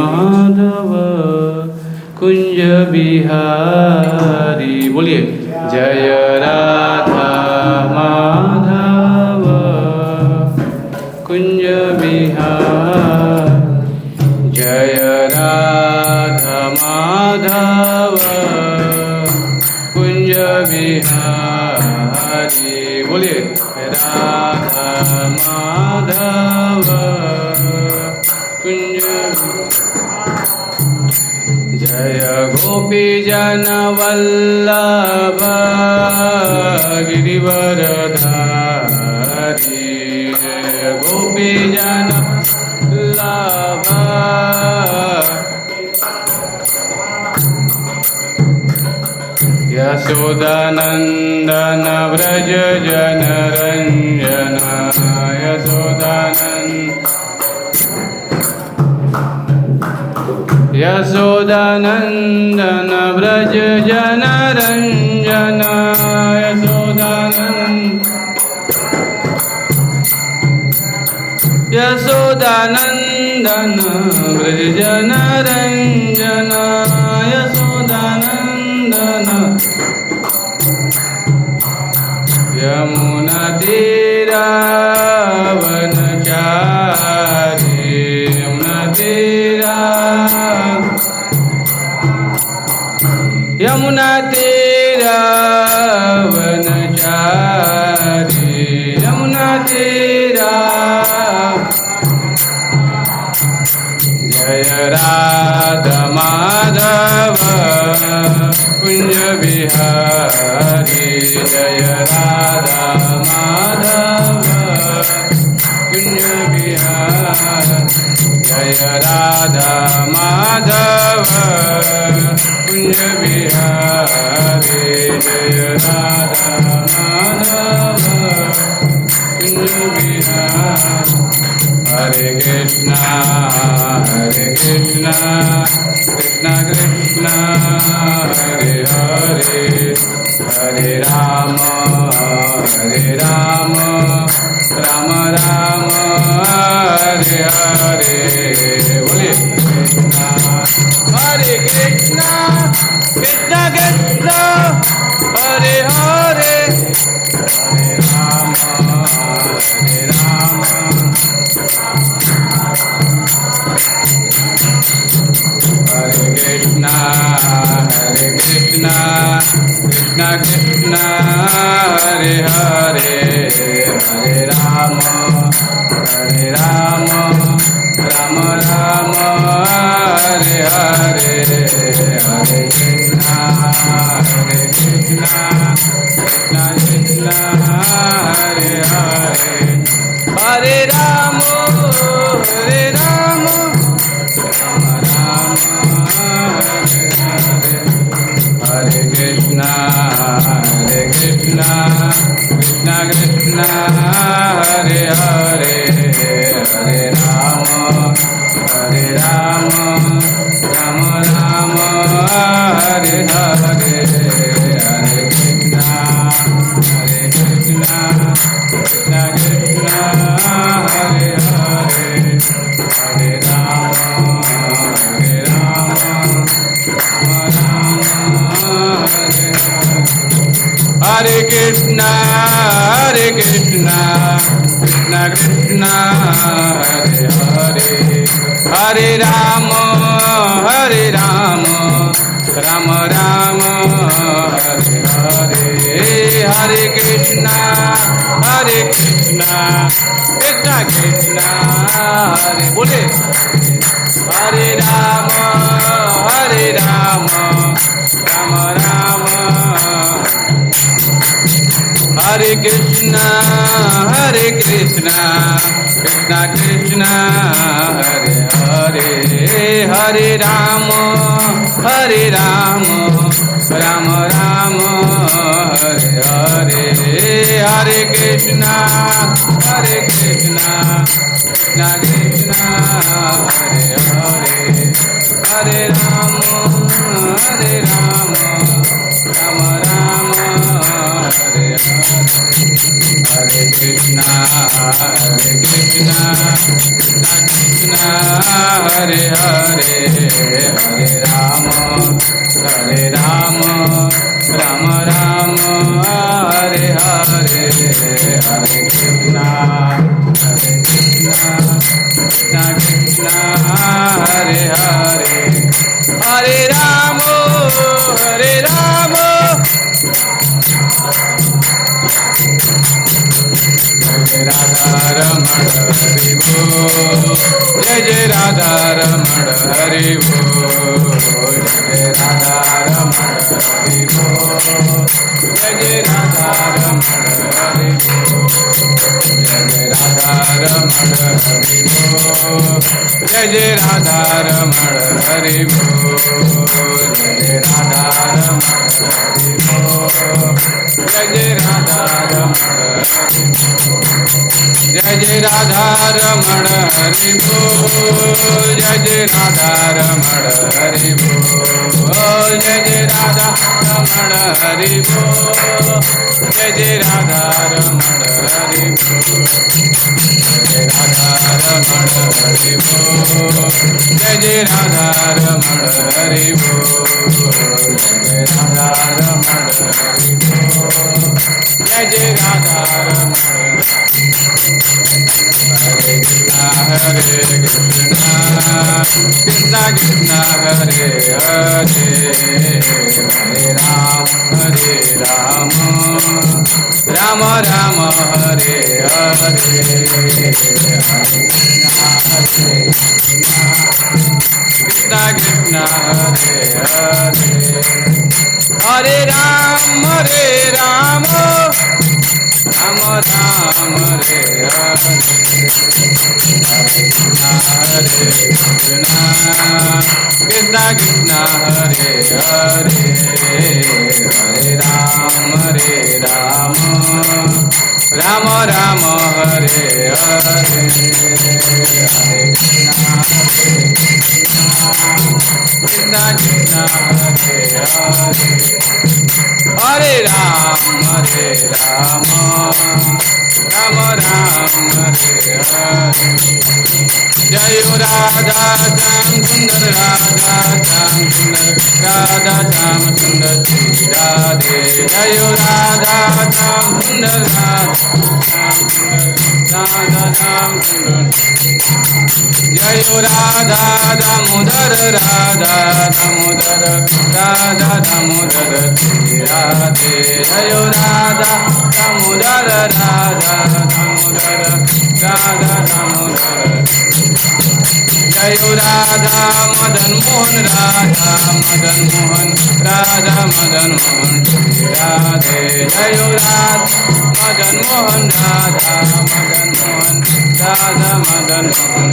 माधव कुंज बिहारी। बोलिए जय राधा माधव कुंज बिहारी। जय राधा माधव कुंज बिहारी। बोलिए राधा माधव कुंज। जय गोपी जन वल्लभ गिरिवरधारी। गोपी जन वल्लभ यशोदानंदन व्रज जन रंजन। यशोदानंदन व्रज जन रंजन। यशोदानंदन व्रज जन रंजन। यशोदानंदन यमुना तीरा वनचारी। यमुना तीरा यमुना तीरा वनचारी। यमुना तीरा जय राधा माधव कुंज बिहारी। जय राधा माधव कुंज बिहारी। जय राधा माधव कुंज बिहारी। जय राधा माधव कुंज बिहारी। हरे कृष्णा कृष्णा कृष्णा हरे हरे। हरे राम राम राम हरे हरे। बोलिए हरे कृष्णा कृष्णा कृष्णा हरे हरे। हरे राम हरे कृष्णा कृष्णा कृष्णा हरे हरे। हरे राम राम राम हरे हरे। हरे कृष्णा कृष्णा कृष्णा हरे हरे। हरे राम हरे कृष्णा कृष्णा कृष्णा हरे हरे। हरे राम राम राम हरे हरे। हरे कृष्णा कृष्णा कृष्णा हरे हरे। हरे राम हरे कृष्णा कृष्णा कृष्णा हरे हरे। हरे राम राम राम हरे हरे। हरे कृष्णा कृष्णा कृष्णा हरे। बोले हरे राम राम राम हरे कृष्णा कृष्णा कृष्णा हरे हरे। हरे राम राम हरे हरे। हरे कृष्णा कृष्णा कृष्णा हरे हरे। हरे राम राम राम हरे हरे। हरे कृष्णा कृष्णा कृष्णा हरे हरे हरे राम राम राम हरे हरे हरे कृष्णा कृष्णा कृष्णा हरे हरे हरे राम जय राधा रमण हरि बोल जय राधा रमण हरि बोल जय राधा रमण हरि बोल जय राधा रमण हरि बोल जय राधा रमण हरि बोल जय राधा रमण हरि बोल जय राधा रमण हरि बोल जय राधा रमण हरि जय राधा रमण हरि बोल जय राधा रमण हरि बोल जय राधा रमण हरि बोल जय राधा रमण हरि बोल जय राधा रमण हरि बोल जय राधा रमण हरि बोल जय राधा रमण हरि बोल जय राधा रमण हरे कृष्णा कृष्णा कृष्णा हरे हरे हरे राम राम राम हरे हरे कृष्णा कृष्णा हरे हरे हरे राम राम हरे हरे कृष्णा कृष्णा कृष्णा हरे हरे हरे राम राम राम हरे हरे हरे कृष्णा कृष्णा हरे हरे हरे राम राम हरे हरे जय राधा श्याम सुंदर राधा श्याम सुंदर राधा श्याम सुंदर श्री राधे जय राधा श्याम सुंदर राधा श्याम सुंदर राधा श्याम सुंदर जय राधा दामोदर राधा दामोदर राधा दामोदर श्री राधे जय राधा दामोदर राधा दामोदर राधा दामोदर जय राधा मदन मोहन राधा मदन मोहन राधा मदन मोहन श्री राधे जय राधा मदन मोहन राधा मदन मोहन राधा मदन मोहन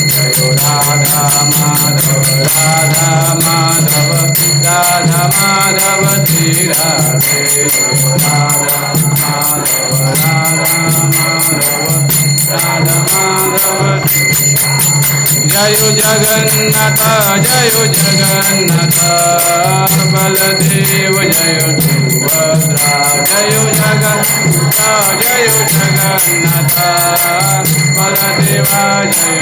जय राधा माधव राधा माधव राधा माधव श्री राधे राधा माधव राधा माधव राधा माधव जय जगन्नाथ बलदेव जय सुभद्रा जय जगन्नाथ बलदेवा जय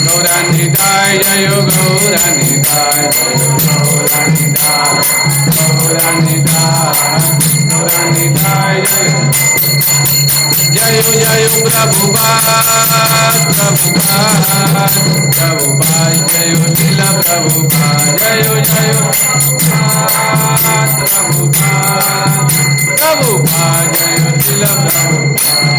गौरानिताय जय गौरानिताय जय जय प्रभुपाद जय शिल प्रभुपाद जय प्रभुपाद जय शिल प्रभुपाद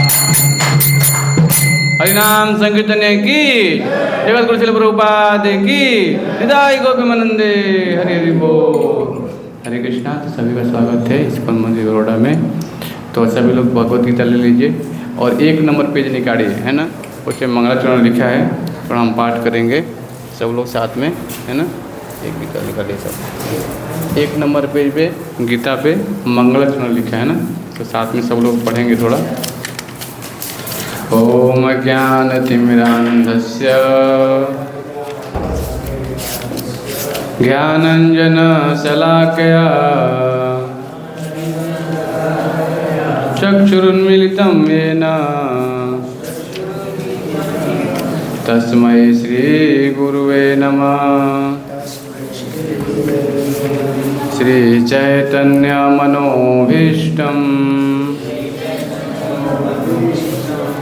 हरिनाम संकीर्तन की जगत गुरु शिल प्रभुपाद की निदाई गोपीमानंदे हरि हरि बोल। हरे कृष्णा। तो सभी का स्वागत है इस्कॉन मंदिर बड़ौदा में। तो सभी लोग भगवत गीता ले लीजिए और 1 नंबर पेज निकालिए, है ना, उसमें मंगलाचरण लिखा है। थोड़ा हम पाठ करेंगे सब लोग साथ में, है ना। एक गीता निकालिए सब। 1 नंबर पेज पे गीता पे मंगलाचरण लिखा है ना, तो साथ में सब लोग पढ़ेंगे थोड़ा। ओम ज्ञानतिमिरान्धस्य ज्ञानंजन शलाकया चक्षुरुन्मीलितं येन तस्मै श्रीगुरुवे नमः। श्रीचैतन्यमनोभीष्टं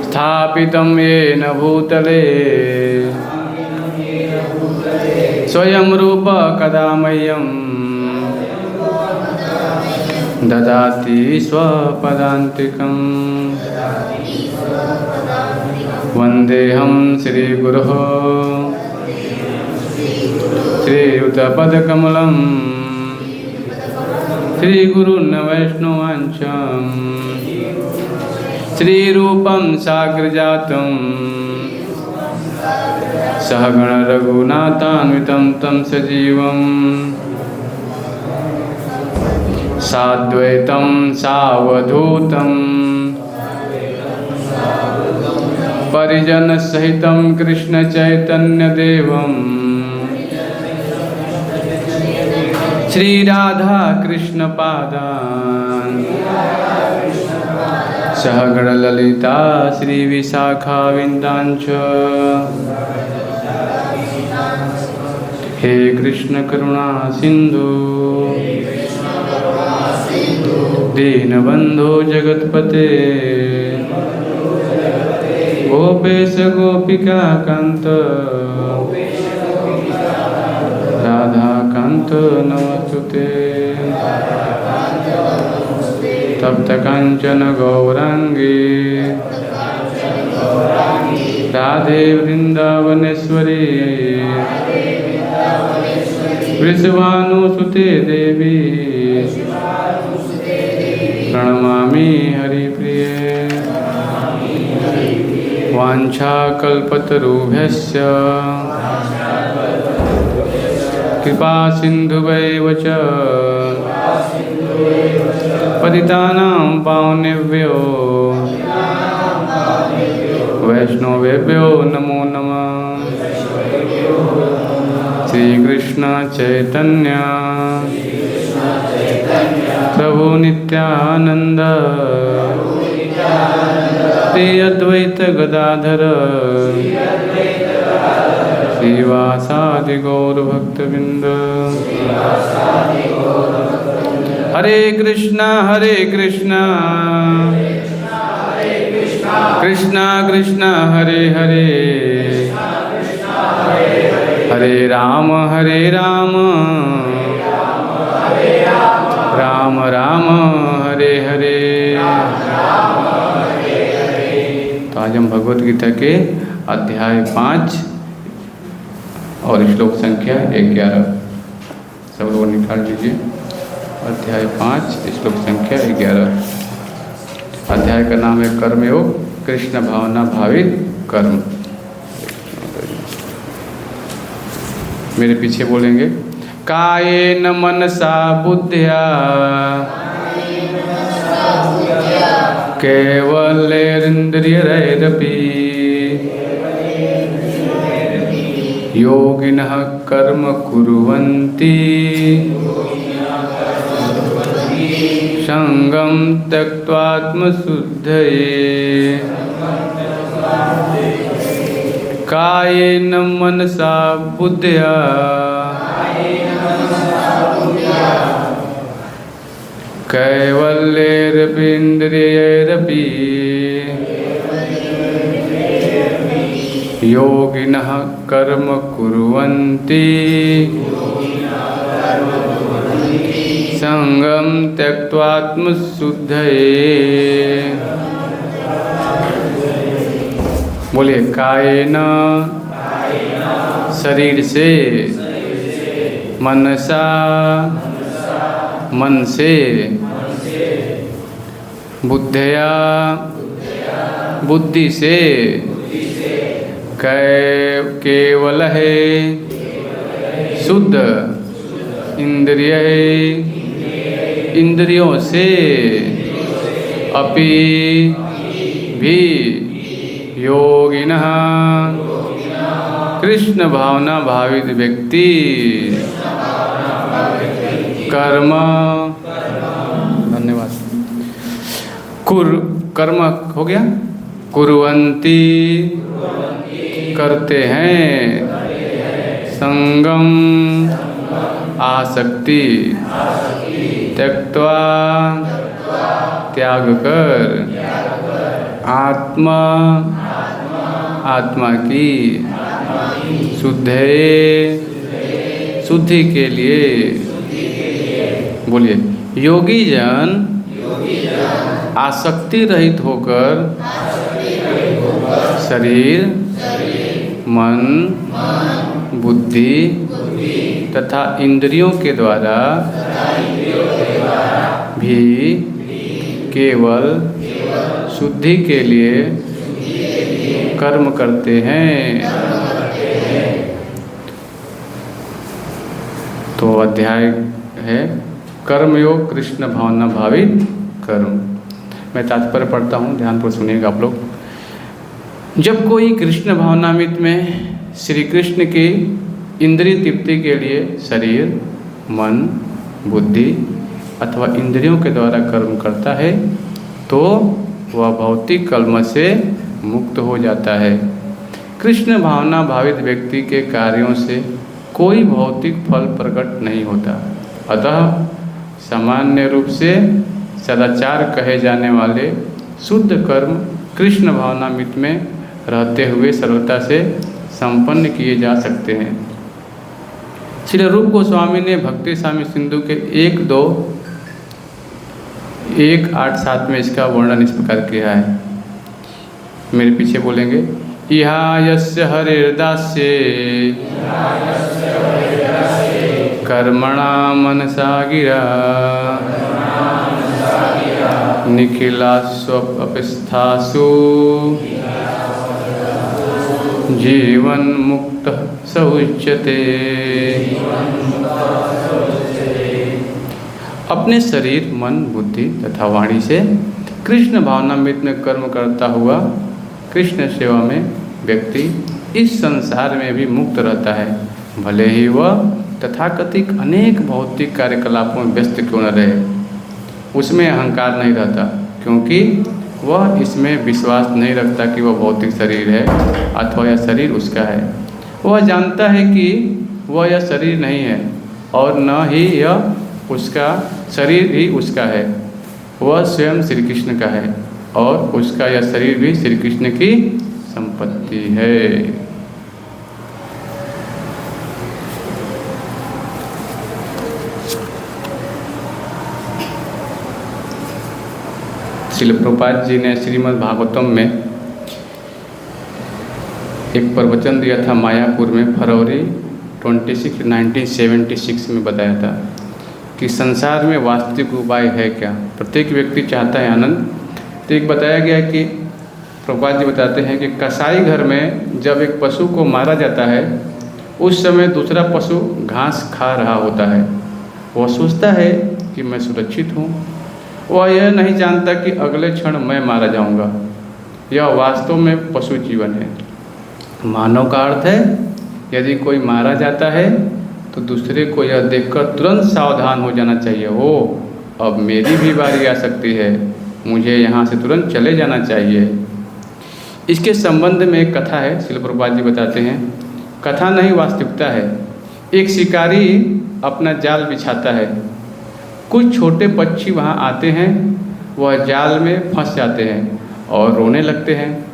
स्थापितं येन भूतले स्वयं रूप कदा मह्यं ददाति स्वपदान्तिकं। वन्देऽहं श्रीगुरोः श्रीयुतपदकमलं श्रीगुरून् वैष्णवांश्च श्रीरूपं साग्रजातं सहगण रघुनाथान्वितं तं सजीवं साद्वैतं सावधूतं परिजनसहितं कृष्णचैतन्यदेवं श्रीराधा कृष्णपादान् सहगण ललिता श्रीविशाखाविन्दांश्च। हे कृष्ण करुणा सिंधु दीनबंधो जगतपते गोपेश गोपिका कांत राधा कांत नमस्तुते। तप्त कांचन गौरांगी राधे वृंदावनेश्वरी वृषभानुसुते देवी प्रणमामि हरिप्रिये। वाञ्छाकल्पतरुभ्यश्च कृपा सिन्धुभैव च पतितानां पावनेभ्यो वैष्णवेभ्यो नमो नमः। श्री कृष्ण चैतन्य प्रभु नित्यानंद श्री अद्वैत गदाधर श्रीवासादि गौर भक्तवृंद। हरे कृष्णा कृष्णा कृष्णा हरे हरे हरे राम राम राम हरे हरे। तो आज हम भगवत गीता के अध्याय 5 और श्लोक संख्या 11 सब लोग निकाल लीजिए। अध्याय 5 श्लोक संख्या 11। अध्याय का नाम है कर्मयोग, कृष्ण भावना भावित कर्म। मेरे पीछे बोलेंगे। कायेन मनसा बुद्ध्या केवलेन्द्रियैरपि योगिनः कर्म कुर्वन्ति संगं त्यक्त्वात्मशुद्धये। कायेन मनसा बुद्ध्या कैवल्येरपीन्द्रियैरपि योगिनः कर्म कुर्वन्ति संगं त्यक्त्वात्मशुद्धये। बोलिए। कायेन शरीर से, मनसा मन से, बुद्धया बुद्धि से, केवल है शुद्ध, इंद्रिय इंद्रियों से, अपि भी योगिनः कृष्ण भावना भावित व्यक्ति कर्म। धन्यवाद। कर्म हो गया। कुर्वन्ति करते हैं। संगम आसक्ति त्यक्त्वा त्याग कर आत्मा आत्मा की शुद्धि के लिए। बोलिए। योगी जन आसक्ति रहित होकर शरीर मन बुद्धि तथा इंद्रियों के द्वारा भी केवल शुद्धि के लिए कर्म करते हैं। तो अध्याय है कर्मयोग कृष्ण भावना भावित कर्म। मैं तात्पर्य पढ़ता हूँ, ध्यानपूर्वक सुनिएगा आप लोग। जब कोई कृष्ण भावनामृत में श्री कृष्ण की इंद्रिय तृप्ति के लिए शरीर मन बुद्धि अथवा इंद्रियों के द्वारा कर्म करता है तो वह भौतिक कर्म से मुक्त हो जाता है। कृष्ण भावना भावित व्यक्ति के कार्यों से कोई भौतिक फल प्रकट नहीं होता। अतः सामान्य रूप से सदाचार कहे जाने वाले शुद्ध कर्म कृष्ण भावनामृत में रहते हुए सरलता से संपन्न किए जा सकते हैं। श्री रूप गोस्वामी ने भक्ति स्वामी सिंधु के 1.2.1.8.7 में इसका वर्णन इस प्रकार किया है। मेरे पीछे बोलेंगे। इहा यस्य हरिर्दास्ये कर्मणा मनसा गिरा निखिलास्वपिस्थासु जीवन मुक्त स उच्यते। अपने शरीर मन बुद्धि तथा वाणी से कृष्ण भावनामृत में कर्म करता हुआ कृष्ण सेवा में व्यक्ति इस संसार में भी मुक्त रहता है, भले ही वह तथाकथित अनेक भौतिक कार्यकलापों में व्यस्त क्यों न रहे। उसमें अहंकार नहीं रहता क्योंकि वह इसमें विश्वास नहीं रखता कि वह भौतिक शरीर है अथवा यह शरीर उसका है। वह जानता है कि वह यह शरीर नहीं है और न ही यह उसका शरीर ही उसका है। वह स्वयं श्री कृष्ण का है और उसका यह शरीर भी श्री कृष्ण की संपत्ति है। श्रील प्रभुपाद जी ने श्रीमद् भागवतम में एक प्रवचन दिया था मायापुर में फरवरी 26, 1976 में बताया था कि संसार में वास्तविक उपाय है क्या। प्रत्येक व्यक्ति चाहता है आनंद। तो एक बताया गया कि प्रभुपाद जी बताते हैं कि कसाई घर में जब एक पशु को मारा जाता है उस समय दूसरा पशु घास खा रहा होता है। वह सोचता है कि मैं सुरक्षित हूँ। वह यह नहीं जानता कि अगले क्षण मैं मारा जाऊंगा। यह वास्तव में पशु जीवन है। मानव का अर्थ है यदि कोई मारा जाता है तो दूसरे को यह देखकर तुरंत सावधान हो जाना चाहिए। हो अब मेरी भी बारी आ सकती है, मुझे यहाँ से तुरंत चले जाना चाहिए। इसके संबंध में एक कथा है, श्रील प्रभुपाद जी बताते हैं। कथा नहीं वास्तविकता है। एक शिकारी अपना जाल बिछाता है। कुछ छोटे पक्षी वहाँ आते हैं, वह जाल में फंस जाते हैं और रोने लगते हैं।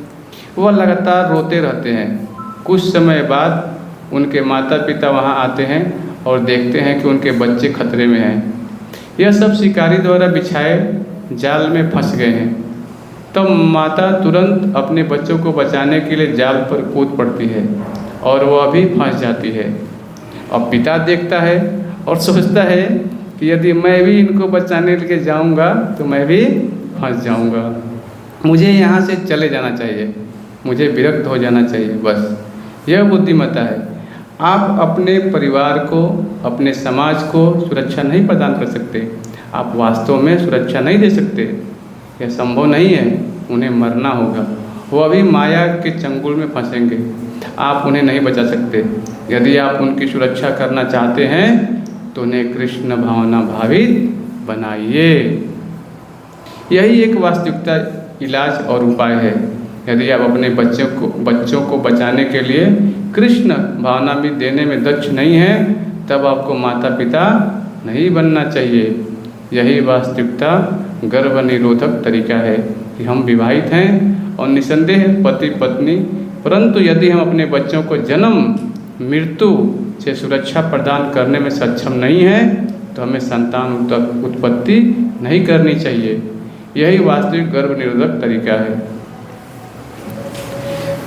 वह लगातार रोते रहते हैं। कुछ समय बाद उनके माता पिता वहाँ आते हैं और देखते हैं कि उनके बच्चे खतरे में हैं। यह सब शिकारी द्वारा बिछाए जाल में फंस गए हैं। तब माता तुरंत अपने बच्चों को बचाने के लिए जाल पर कूद पड़ती है और वह भी फंस जाती है। अब पिता देखता है और सोचता है कि यदि मैं भी इनको बचाने के लिए जाऊंगा तो मैं भी फंस जाऊंगा। मुझे यहाँ से चले जाना चाहिए, मुझे विरक्त हो जाना चाहिए। बस यह बुद्धिमत्ता है। आप अपने परिवार को, अपने समाज को सुरक्षा नहीं प्रदान कर सकते। आप वास्तव में सुरक्षा नहीं दे सकते। यह संभव नहीं है। उन्हें मरना होगा। वह भी माया के चंगुल में फंसेंगे। आप उन्हें नहीं बचा सकते। यदि आप उनकी सुरक्षा करना चाहते हैं तो उन्हें कृष्ण भावना भावित बनाइए। यही एक वास्तविकता इलाज और उपाय है। यदि आप अपने बच्चों को बचाने के लिए कृष्ण भावना भी देने में दक्ष नहीं हैं, तब आपको माता पिता नहीं बनना चाहिए। यही वास्तविकता गर्भ निरोधक तरीका है कि हम विवाहित हैं और निसंदेह पति पत्नी, परंतु यदि हम अपने बच्चों को जन्म मृत्यु से सुरक्षा प्रदान करने में सक्षम नहीं हैं, तो हमें संतान उत्पत्ति नहीं करनी चाहिए। यही वास्तविक गर्भ निरोधक तरीका है।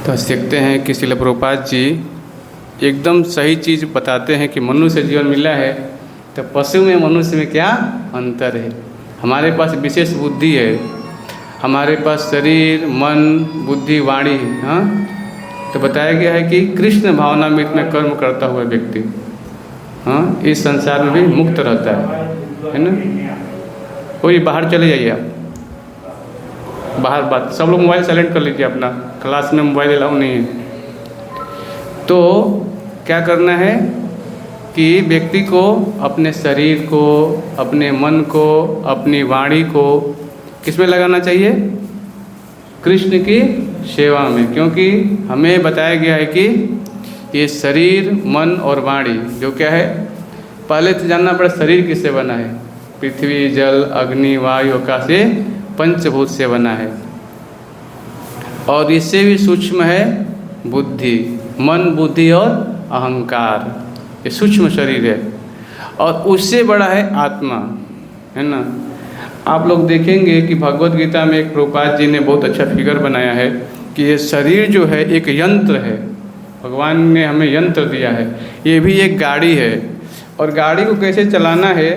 तो सीखते हैं कि श्रील प्रभुपाद जी एकदम सही चीज़ बताते हैं कि मनुष्य जीवन मिला है तो पशु में मनुष्य में क्या अंतर है। हमारे पास विशेष बुद्धि है, हमारे पास शरीर मन बुद्धि वाणी, हाँ, तो बताया गया है कि कृष्ण भावनामृत में कर्म करता हुआ व्यक्ति, हाँ, इस संसार में भी मुक्त रहता है ना। कोई बाहर चले जाइए आप, बाहर बात, सब लोग मोबाइल साइलेंट कर लीजिए अपना, क्लास में मोबाइल अलाउ नहीं है। तो क्या करना है कि व्यक्ति को अपने शरीर को, अपने मन को, अपनी वाणी को किस में लगाना चाहिए? कृष्ण की सेवा में। क्योंकि हमें बताया गया है कि ये शरीर मन और वाणी जो क्या है, पहले तो जानना पड़ा शरीर किससे बना है। पृथ्वी जल अग्नि वायु आकाश से पंचभूत से बना है, और इससे भी सूक्ष्म है बुद्धि, मन बुद्धि और अहंकार, ये सूक्ष्म शरीर है। और उससे बड़ा है आत्मा, है ना। आप लोग देखेंगे कि भगवत गीता में एक प्रभुपाद जी ने बहुत अच्छा फिगर बनाया है कि ये शरीर जो है एक यंत्र है, भगवान ने हमें यंत्र दिया है। ये भी एक गाड़ी है, और गाड़ी को कैसे चलाना है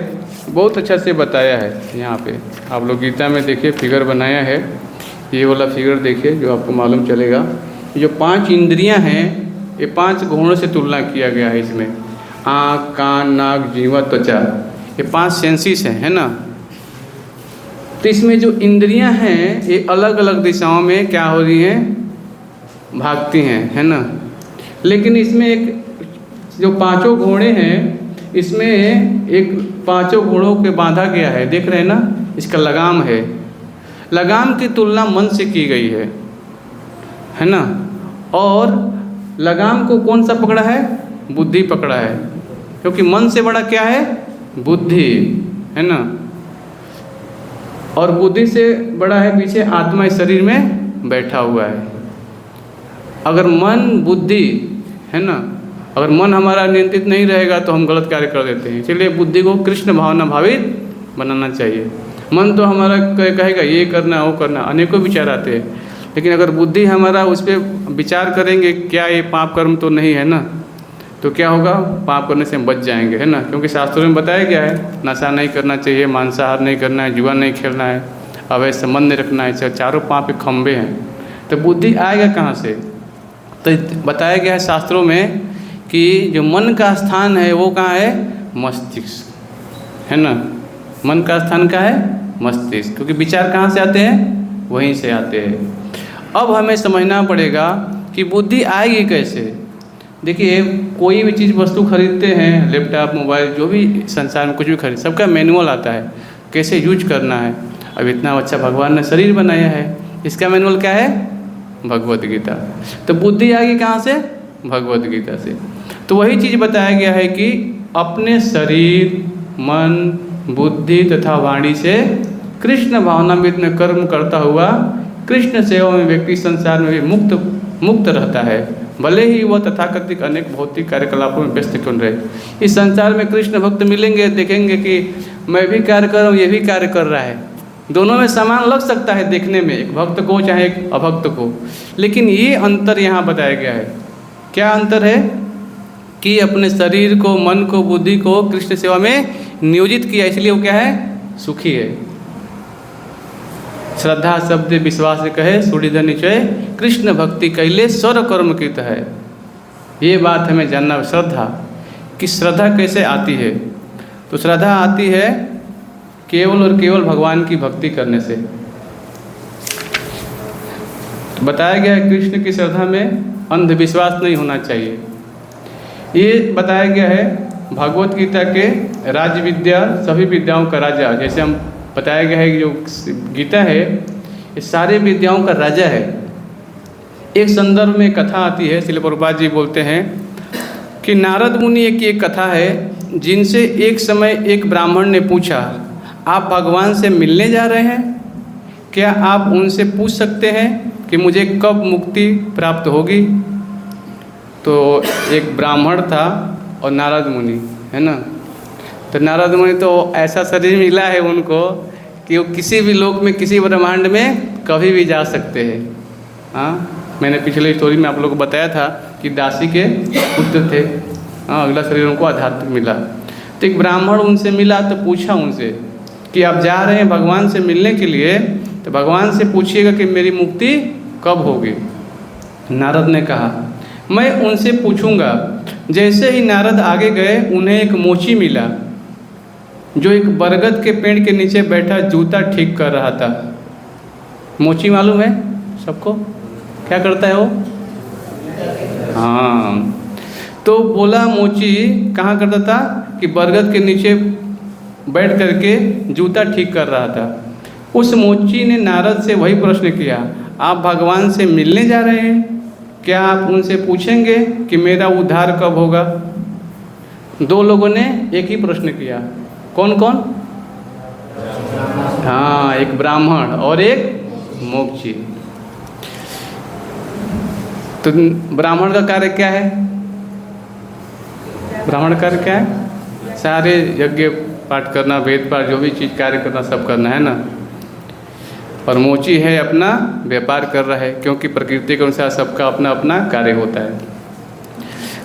बहुत अच्छा से बताया है। यहाँ पे आप लोग गीता में देखिए फिगर बनाया है, ये वाला फिगर देखिए जो आपको मालूम चलेगा। जो 5 इंद्रियां हैं ये 5 गुणों से तुलना किया गया है इसमें। आँख कान नाक जीवा त्वचा, ये 5 सेंसिस हैं, है ना। तो इसमें जो इंद्रियां हैं ये अलग अलग दिशाओं में क्या हो रही हैं, भागती हैं, है ना। लेकिन इसमें एक जो 5 घोड़े हैं इसमें एक 5 घोड़ों के बांधा गया है, देख रहे हैं ना, इसका लगाम है। लगाम की तुलना मन से की गई है ना। और लगाम को कौन सा पकड़ा है? बुद्धि पकड़ा है, क्योंकि मन से बड़ा क्या है? बुद्धि, है ना। और बुद्धि से बड़ा है पीछे आत्मा इस शरीर में बैठा हुआ है। अगर मन बुद्धि, है ना, अगर मन हमारा नियंत्रित नहीं रहेगा तो हम गलत कार्य कर देते हैं। इसलिए बुद्धि को कृष्ण भावना भावित बनाना चाहिए। मन तो हमारा कहेगा ये करना वो करना, अनेकों विचार आते हैं, लेकिन अगर बुद्धि हमारा उस पर विचार करेंगे क्या ये पाप कर्म तो नहीं है ना, तो क्या होगा, पाप करने से हम बच जाएंगे, है ना। क्योंकि शास्त्रों में बताया गया है नशा नहीं करना चाहिए, मांसाहार नहीं करना है, जुआ नहीं खेलना है, अवैध संबंध नहीं रखना है, चारों पाप के खंभे हैं। तो बुद्धि आएगा कहाँ से? तो बताया गया है शास्त्रों में कि जो मन का स्थान है वो कहाँ है? मस्तिष्क, है ना। मन का स्थान कहाँ है? मस्तिष्क। क्योंकि विचार कहाँ से आते हैं? वहीं से आते हैं। अब हमें समझना पड़ेगा कि बुद्धि आएगी कैसे। देखिए कोई भी चीज़ वस्तु खरीदते हैं, लैपटॉप मोबाइल जो भी संसार में कुछ भी खरीद, सबका मैनुअल आता है कैसे यूज करना है। अब इतना अच्छा भगवान ने शरीर बनाया है, इसका मैनुअल क्या है? भगवत गीता। तो बुद्धि आएगी कहाँ से? भगवत गीता से। तो वही चीज़ बताया गया है कि अपने शरीर मन बुद्धि तथा वाणी से कृष्ण भावनामृत में कर्म करता हुआ कृष्ण सेवा में व्यक्ति संसार में भी मुक्त रहता है, भले ही वह तथाकथित अनेक भौतिक कार्यकलापों में व्यस्त क्यों रहे। इस संसार में कृष्ण भक्त मिलेंगे, देखेंगे कि मैं भी कार्य कर रहा हूँ, ये भी कार्य कर रहा है, दोनों में समान लग सकता है देखने में, एक भक्त को चाहे एक अभक्त को। लेकिन ये अंतर यहाँ बताया गया है। क्या अंतर है? कि अपने शरीर को मन को बुद्धि को कृष्ण सेवा में नियोजित किया, इसलिए वो क्या है? सुखी है। श्रद्धा शब्द विश्वास से कहे सुहृद निश्चय कृष्ण भक्ति कैले स्वर कर्म कृत है। ये बात हमें जानना। श्रद्धा कि श्रद्धा कैसे आती है? तो श्रद्धा आती है केवल और केवल भगवान की भक्ति करने से। तो बताया गया है कृष्ण की श्रद्धा में अंधविश्वास नहीं होना चाहिए। ये बताया गया है भागवत गीता के राज विद्या सभी विद्याओं का राजा, जैसे हम बताया गया है कि जो गीता है ये सारे विद्याओं का राजा है। एक संदर्भ में कथा आती है, श्रील प्रभुपाद जी बोलते हैं कि नारद मुनि की एक कथा है जिनसे एक समय एक ब्राह्मण ने पूछा, आप भगवान से मिलने जा रहे हैं, क्या आप उनसे पूछ सकते हैं कि मुझे कब मुक्ति प्राप्त होगी? तो एक ब्राह्मण था और नारद मुनि, है ना। तो नारद मुनि तो ऐसा शरीर मिला है उनको कि वो किसी भी लोक में, किसी ब्रह्मांड में कभी भी जा सकते हैं। हाँ, मैंने पिछले स्टोरी में आप लोगों को बताया था कि दासी के पुत्र थे। हाँ, अगला शरीर उनको आध्यात्मिक मिला। तो एक ब्राह्मण उनसे मिला तो पूछा उनसे कि आप जा रहे हैं भगवान से मिलने के लिए, तो भगवान से पूछिएगा कि मेरी मुक्ति कब होगी। नारद ने कहा, मैं उनसे पूछूंगा। जैसे ही नारद आगे गए, उन्हें एक मोची मिला जो एक बरगद के पेड़ के नीचे बैठा जूता ठीक कर रहा था। मोची मालूम है सबको, क्या करता है वो? हाँ, तो बोला मोची कहाँ करता था कि बरगद के नीचे बैठ करके जूता ठीक कर रहा था। उस मोची ने नारद से वही प्रश्न किया, आप भगवान से मिलने जा रहे हैं, क्या आप उनसे पूछेंगे कि मेरा उद्धार कब होगा? दो लोगों ने एक ही प्रश्न किया। कौन कौन? हाँ, एक ब्राह्मण और एक मोक्षी। तो ब्राह्मण का कार्य क्या है? ब्राह्मण का कार्य क्या है? सारे यज्ञ पाठ करना, वेद पाठ, जो भी चीज़ कार्य करना, सब करना, है ना। और मोची है अपना व्यापार कर रहा है, क्योंकि प्रकृति के अनुसार सबका अपना अपना कार्य होता है।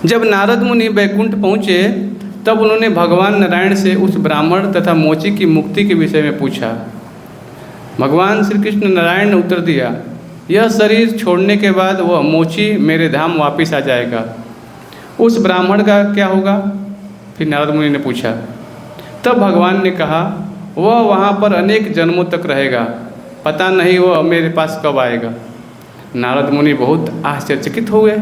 जब नारद मुनि वैकुंठ पहुँचे तब उन्होंने भगवान नारायण से उस ब्राह्मण तथा मोची की मुक्ति के विषय में पूछा। भगवान श्री कृष्ण नारायण ने उत्तर दिया, यह शरीर छोड़ने के बाद वह मोची मेरे धाम वापिस आ जाएगा। उस ब्राह्मण का क्या होगा? फिर नारद मुनि ने पूछा। तब भगवान ने कहा, वह वहाँ पर अनेक जन्मों तक रहेगा, पता नहीं वह मेरे पास कब आएगा। नारद मुनि बहुत आश्चर्यचकित हो गए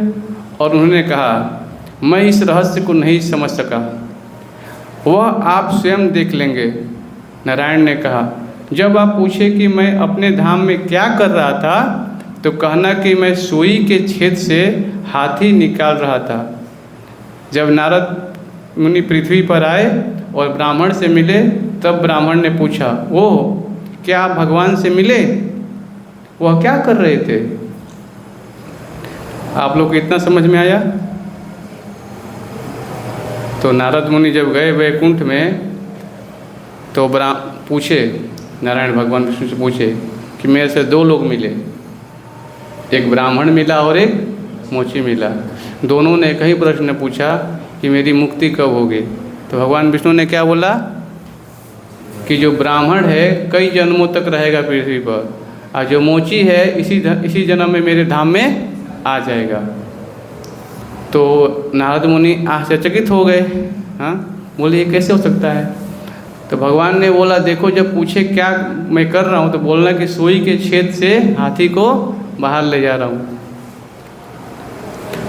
और उन्होंने कहा, मैं इस रहस्य को नहीं समझ सका, वह आप स्वयं देख लेंगे। नारायण ने कहा, जब आप पूछे कि मैं अपने धाम में क्या कर रहा था, तो कहना कि मैं सुई के छेद से हाथी निकाल रहा था। जब नारद मुनि पृथ्वी पर आए और ब्राह्मण से मिले, तब ब्राह्मण ने पूछा, ओह, क्या आप भगवान से मिले? वह क्या कर रहे थे? आप लोग को इतना समझ में आया? तो नारद मुनि जब गए वैकुंठ में तो पूछे, नारायण भगवान विष्णु से पूछे कि मेरे से दो लोग मिले, एक ब्राह्मण मिला और एक मोची मिला। दोनों ने एक ही प्रश्न पूछा कि मेरी मुक्ति कब होगी। तो भगवान विष्णु ने क्या बोला कि जो ब्राह्मण है कई जन्मों तक रहेगा पृथ्वी पर, और जो मोची है इसी जन्म में मेरे धाम में आ जाएगा। तो नारद मुनि आश्चर्यचकित हो गए। हाँ, बोले ये कैसे हो सकता है? तो भगवान ने बोला, देखो, जब पूछे क्या मैं कर रहा हूँ तो बोलना कि सुई के छेद से हाथी को बाहर ले जा रहा हूँ।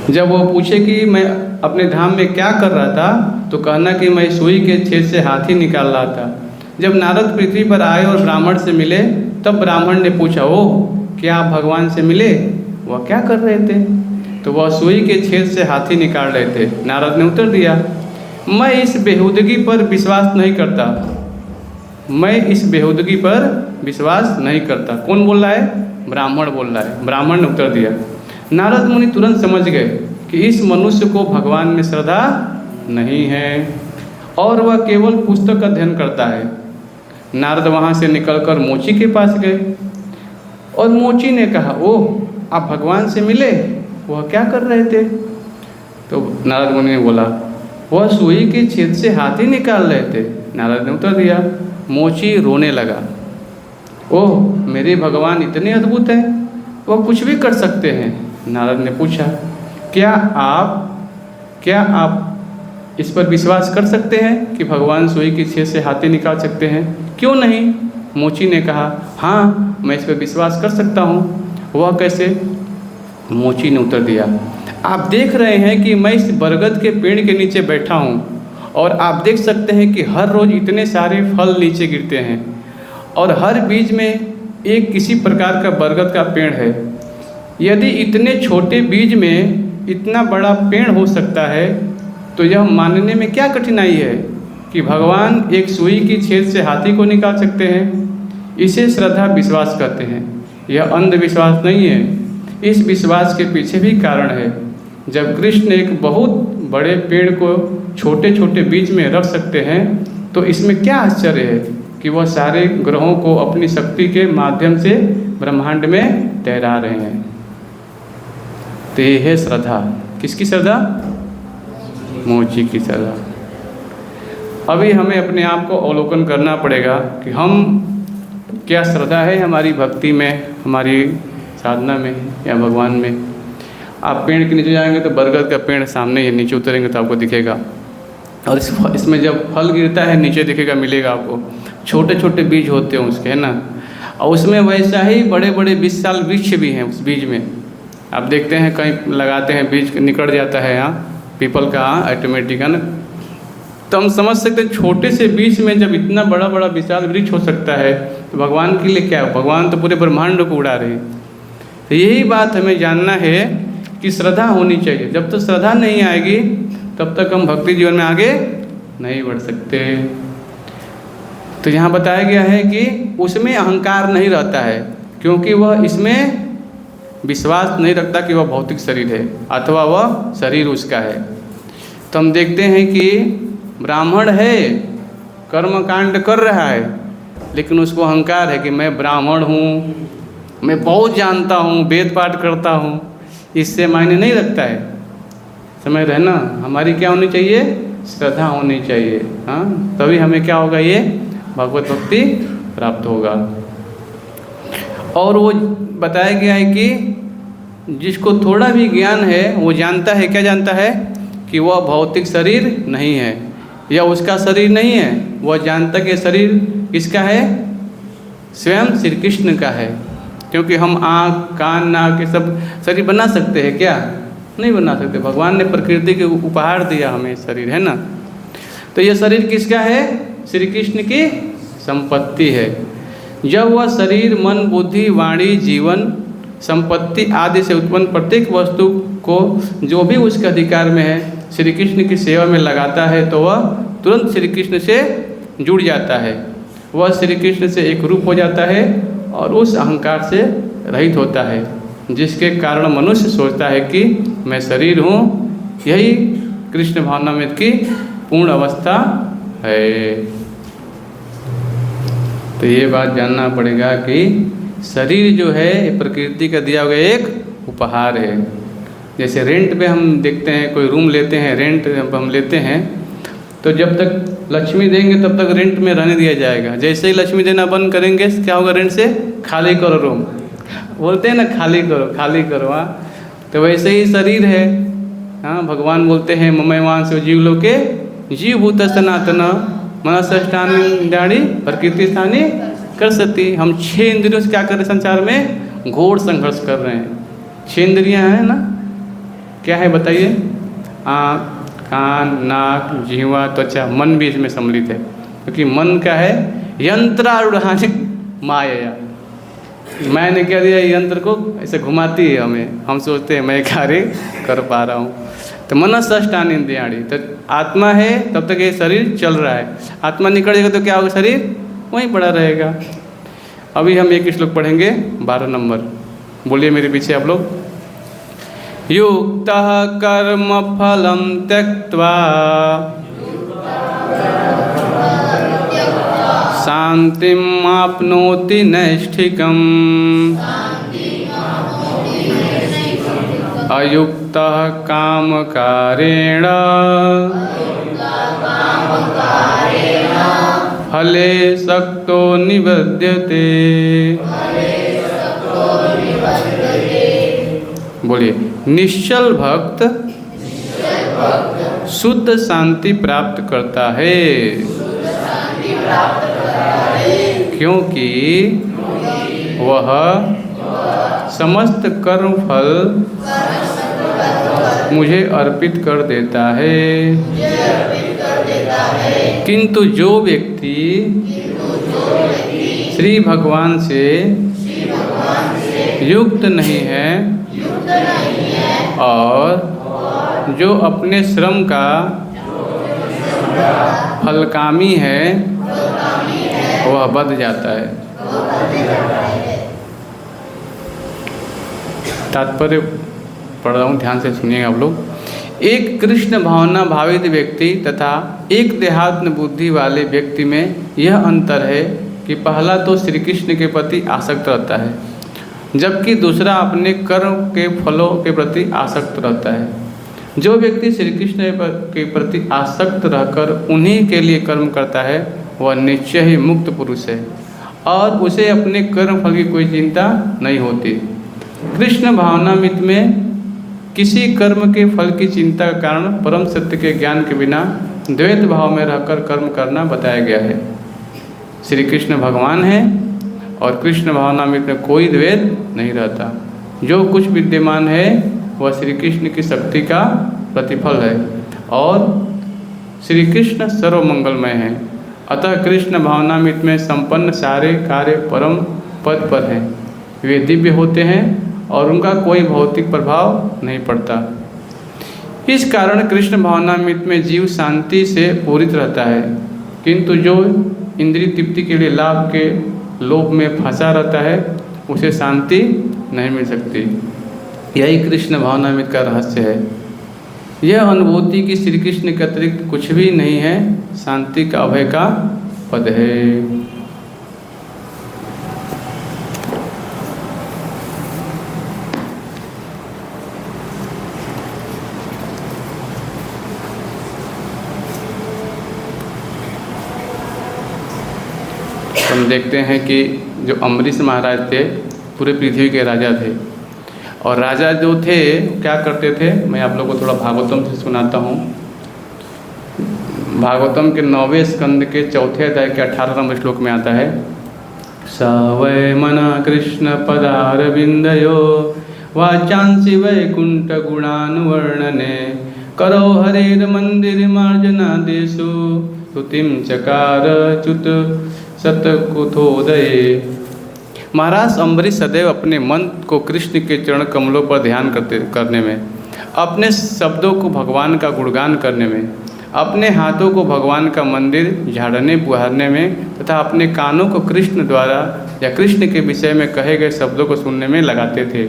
जब वो पूछे कि मैं अपने धाम में क्या कर रहा था, तो कहना कि मैं सुई के छेद से हाथी निकाल रहा था। जब नारद पृथ्वी पर आए और ब्राह्मण से मिले, तब ब्राह्मण ने पूछा, ओह, क्या आप भगवान से मिले? वह क्या कर रहे थे? तो वह सुई के छेद से हाथी निकाल रहे थे। नारद ने उत्तर दिया, मैं इस बेहुदगी पर विश्वास नहीं करता, मैं इस बेहुदगी पर विश्वास नहीं करता। कौन बोल रहा है? ब्राह्मण बोल रहा है। ब्राह्मण ने उत्तर दिया। नारद मुनि तुरंत समझ गए कि इस मनुष्य को भगवान में श्रद्धा नहीं है और वह केवल पुस्तक का अध्ययन करता है। नारद वहाँ से निकलकर मोची के पास गए और मोची ने कहा, ओह, आप भगवान से मिले? वह क्या कर रहे थे? तो नारद मुनि ने बोला, वह सुई के छेद से हाथी निकाल रहे थे। नारद ने उत्तर दिया। मोची रोने लगा, ओह, मेरे भगवान इतने अद्भुत हैं, वह कुछ भी कर सकते हैं। नारद ने पूछा, क्या आप इस पर विश्वास कर सकते हैं कि भगवान सुई के छेद से हाथी निकाल सकते हैं? क्यों नहीं? मोची ने कहा, हाँ, मैं इस पर विश्वास कर सकता हूँ। वह कैसे? मोची ने उत्तर दिया, आप देख रहे हैं कि मैं इस बरगद के पेड़ के नीचे बैठा हूँ और आप देख सकते हैं कि हर रोज़ इतने सारे फल नीचे गिरते हैं और हर बीज में एक किसी प्रकार का बरगद का पेड़ है। यदि इतने छोटे बीज में इतना बड़ा पेड़ हो सकता है तो यह मानने में क्या कठिनाई है कि भगवान एक सुई की छेद से हाथी को निकाल सकते हैं। इसे श्रद्धा विश्वास कहते हैं, यह अंधविश्वास नहीं है। इस विश्वास के पीछे भी कारण है। जब कृष्ण एक बहुत बड़े पेड़ को छोटे छोटे बीज में रख सकते हैं तो इसमें क्या आश्चर्य है कि वह सारे ग्रहों को अपनी शक्ति के माध्यम से ब्रह्मांड में तैरा रहे हैं। तो ये है श्रद्धा। किसकी श्रद्धा? मोह जी की श्रद्धा। अभी हमें अपने आप को अवलोकन करना पड़ेगा कि हम क्या श्रद्धा है हमारी भक्ति में, हमारी साधना में या भगवान में। आप पेड़ के नीचे जाएंगे तो बरगद का पेड़ सामने ही, नीचे उतरेंगे तो आपको दिखेगा। और इसमें जब फल गिरता है नीचे दिखेगा, मिलेगा आपको। छोटे छोटे बीज होते हैं उसके, है ना। और उसमें वैसा ही बड़े बड़े विशाल वृक्ष भी हैं उस बीज में। आप देखते हैं कहीं लगाते हैं बीज निकल जाता है, यहाँ पीपल का ऑटोमेटिक, है ना। तो हम समझ सकते हैं छोटे से बीज में जब इतना बड़ा बड़ा विशाल वृक्ष हो सकता है तो भगवान के लिए क्या? भगवान तो पूरे ब्रह्मांड को उड़ा रहे हैं। तो यही बात हमें जानना है कि श्रद्धा होनी चाहिए। जब तक श्रद्धा नहीं आएगी तब तक हम भक्ति जीवन में आगे नहीं बढ़ सकते। तो यहाँ बताया गया है कि उसमें अहंकार नहीं रहता है, क्योंकि वह इसमें विश्वास नहीं रखता कि वह भौतिक शरीर है अथवा वह शरीर उसका है। तो हम देखते हैं कि ब्राह्मण है, कर्म कांड कर रहा है, लेकिन उसको अहंकार है कि मैं ब्राह्मण हूँ, मैं बहुत जानता हूँ, वेद पाठ करता हूँ। इससे मायने नहीं रखता है। समझ रहे ना। हमारी क्या होनी चाहिए? श्रद्धा होनी चाहिए। हाँ, तभी हमें क्या होगा? ये भगवत भक्ति प्राप्त होगा। और वो बताया गया है कि जिसको थोड़ा भी ज्ञान है वो जानता है, क्या जानता है? कि वह भौतिक शरीर नहीं है या उसका शरीर नहीं है। वह जानता कि शरीर किसका है? स्वयं श्री कृष्ण का है। क्योंकि हम आँख, कान, नाक ये सब शरीर बना सकते हैं क्या? नहीं बना सकते। भगवान ने प्रकृति के उपहार दिया हमें शरीर, है ना। तो ये शरीर किसका है? श्री कृष्ण की संपत्ति है। जब वह शरीर मन, बुद्धि, वाणी, जीवन, संपत्ति आदि से उत्पन्न प्रत्येक वस्तु को जो भी उसके अधिकार में है श्री कृष्ण की सेवा में लगाता है तो वह तुरंत श्री कृष्ण से जुड़ जाता है। वह श्री कृष्ण से एक रूप हो जाता है और उस अहंकार से रहित होता है, जिसके कारण मनुष्य सोचता है कि मैं शरीर हूँ। यही कृष्ण भावनामृत की पूर्ण अवस्था है। तो ये बात जानना पड़ेगा कि शरीर जो है ये प्रकृति का दिया हुआ एक उपहार है। जैसे रेंट पे हम देखते हैं, कोई रूम लेते हैं, रेंट हम लेते हैं, तो जब तक लक्ष्मी देंगे तब तक रेंट में रहने दिया जाएगा। जैसे ही लक्ष्मी देना बंद करेंगे क्या होगा? रेंट से खाली करो रूम, बोलते हैं ना, खाली करो खाली करो। हाँ, तो वैसे ही शरीर है। हाँ, भगवान बोलते हैं ममैवांश जीव लोके जीव भूत सनातन मनसष्टानी प्रकृति स्थानी कर सकती। हम 6 इंद्रियों से क्या कर रहे हैं? संसार में घोर संघर्ष कर रहे हैं। 6 इंद्रियां हैं ना, क्या है बताइए? आँख, कान, नाक, जीवा, त्वचा, मन भी इसमें सम्मिलित है। क्योंकि मन का है यंत्रारूढ़ानि माया। मैंने क्या दिया? यंत्र को ऐसे घुमाती है हमें, हम सोचते हैं मैं कार्य कर पा रहा हूँ। तो मनसष्टानि इंद्रियाणि, तो आत्मा है तब तक ये शरीर चल रहा है। आत्मा निकल जाएगा तो क्या होगा? शरीर वहीं पड़ा रहेगा। अभी हम एक श्लोक पढ़ेंगे 12 नंबर। बोलिए मेरे पीछे आप लोग। युक्तः कर्म फलं त्यक्त्वा शान्तिम् आप्नोति नैष्ठिकम् अयुक्तः कामकारेण फले सक्तो निबध्यते। बोलिए, निश्चल भक्त शुद्ध शांति प्राप्त करता है, क्योंकि वह समस्त कर्म फल मुझे अर्पित कर देता है। किंतु जो व्यक्ति श्री भगवान से युक्त नहीं है और जो अपने श्रम का फलकामी है वह बध जाता है। तात्पर्य पढ़ रहा हूँ, ध्यान से सुनिएगा आप लोग। एक कृष्ण भावना भावित व्यक्ति तथा एक देहात्म बुद्धि वाले व्यक्ति में यह अंतर है कि पहला तो श्री कृष्ण के प्रति आसक्त रहता है, जबकि दूसरा अपने कर्म के फलों के प्रति आसक्त रहता है। जो व्यक्ति श्री कृष्ण के प्रति आसक्त रहकर उन्हीं के लिए कर्म करता है वह निश्चय ही मुक्त पुरुष है और उसे अपने कर्म फल की कोई चिंता नहीं होती। कृष्ण भावनामृत में किसी कर्म के फल की चिंता के कारण परम सत्य के ज्ञान के बिना द्वैत भाव में रहकर कर्म करना बताया गया है। श्री कृष्ण भगवान है और कृष्ण भावनामृत में कोई द्वैत नहीं रहता। जो कुछ विद्यमान है वह श्री कृष्ण की शक्ति का प्रतिफल है और श्री कृष्ण सर्वमंगलमय है। अतः कृष्ण भावनामृत में संपन्न सारे कार्य परम पद पर हैं। वे दिव्य होते हैं और उनका कोई भौतिक प्रभाव नहीं पड़ता। इस कारण कृष्ण भावनामृत में जीव शांति से पूरित रहता है, किंतु जो इंद्रिय तृप्ति के लिए लाभ के लोभ में फंसा रहता है उसे शांति नहीं मिल सकती। यही कृष्ण भावनामृत का रहस्य है। यह अनुभूति कि श्री कृष्ण के अतिरिक्त कुछ भी नहीं है, शांति का अभय का पद है। हम देखते हैं कि जो अम्बरीश महाराज थे पूरे पृथ्वी के राजा थे और राजा जो थे क्या करते थे, मैं आप लोगों को थोड़ा भागवतम से सुनाता हूँ। भागवतम के 9वें स्कंद के 4थे अध्याय के 18वें श्लोक में आता है, स वै मना कृष्ण पदारविंदयो वाचांसि वैकुंठ गुणानुवर्णने करो हरेर मंदिर मार्जना देशु स्तुतिम चकार च्युत सतकुथोदये। महाराज अम्बरीश सदैव अपने मन को कृष्ण के चरण कमलों पर ध्यान करने में, अपने शब्दों को भगवान का गुणगान करने में, अपने हाथों को भगवान का मंदिर झाड़ने बुहारने में तथा अपने कानों को कृष्ण द्वारा या कृष्ण के विषय में कहे गए शब्दों को सुनने में लगाते थे।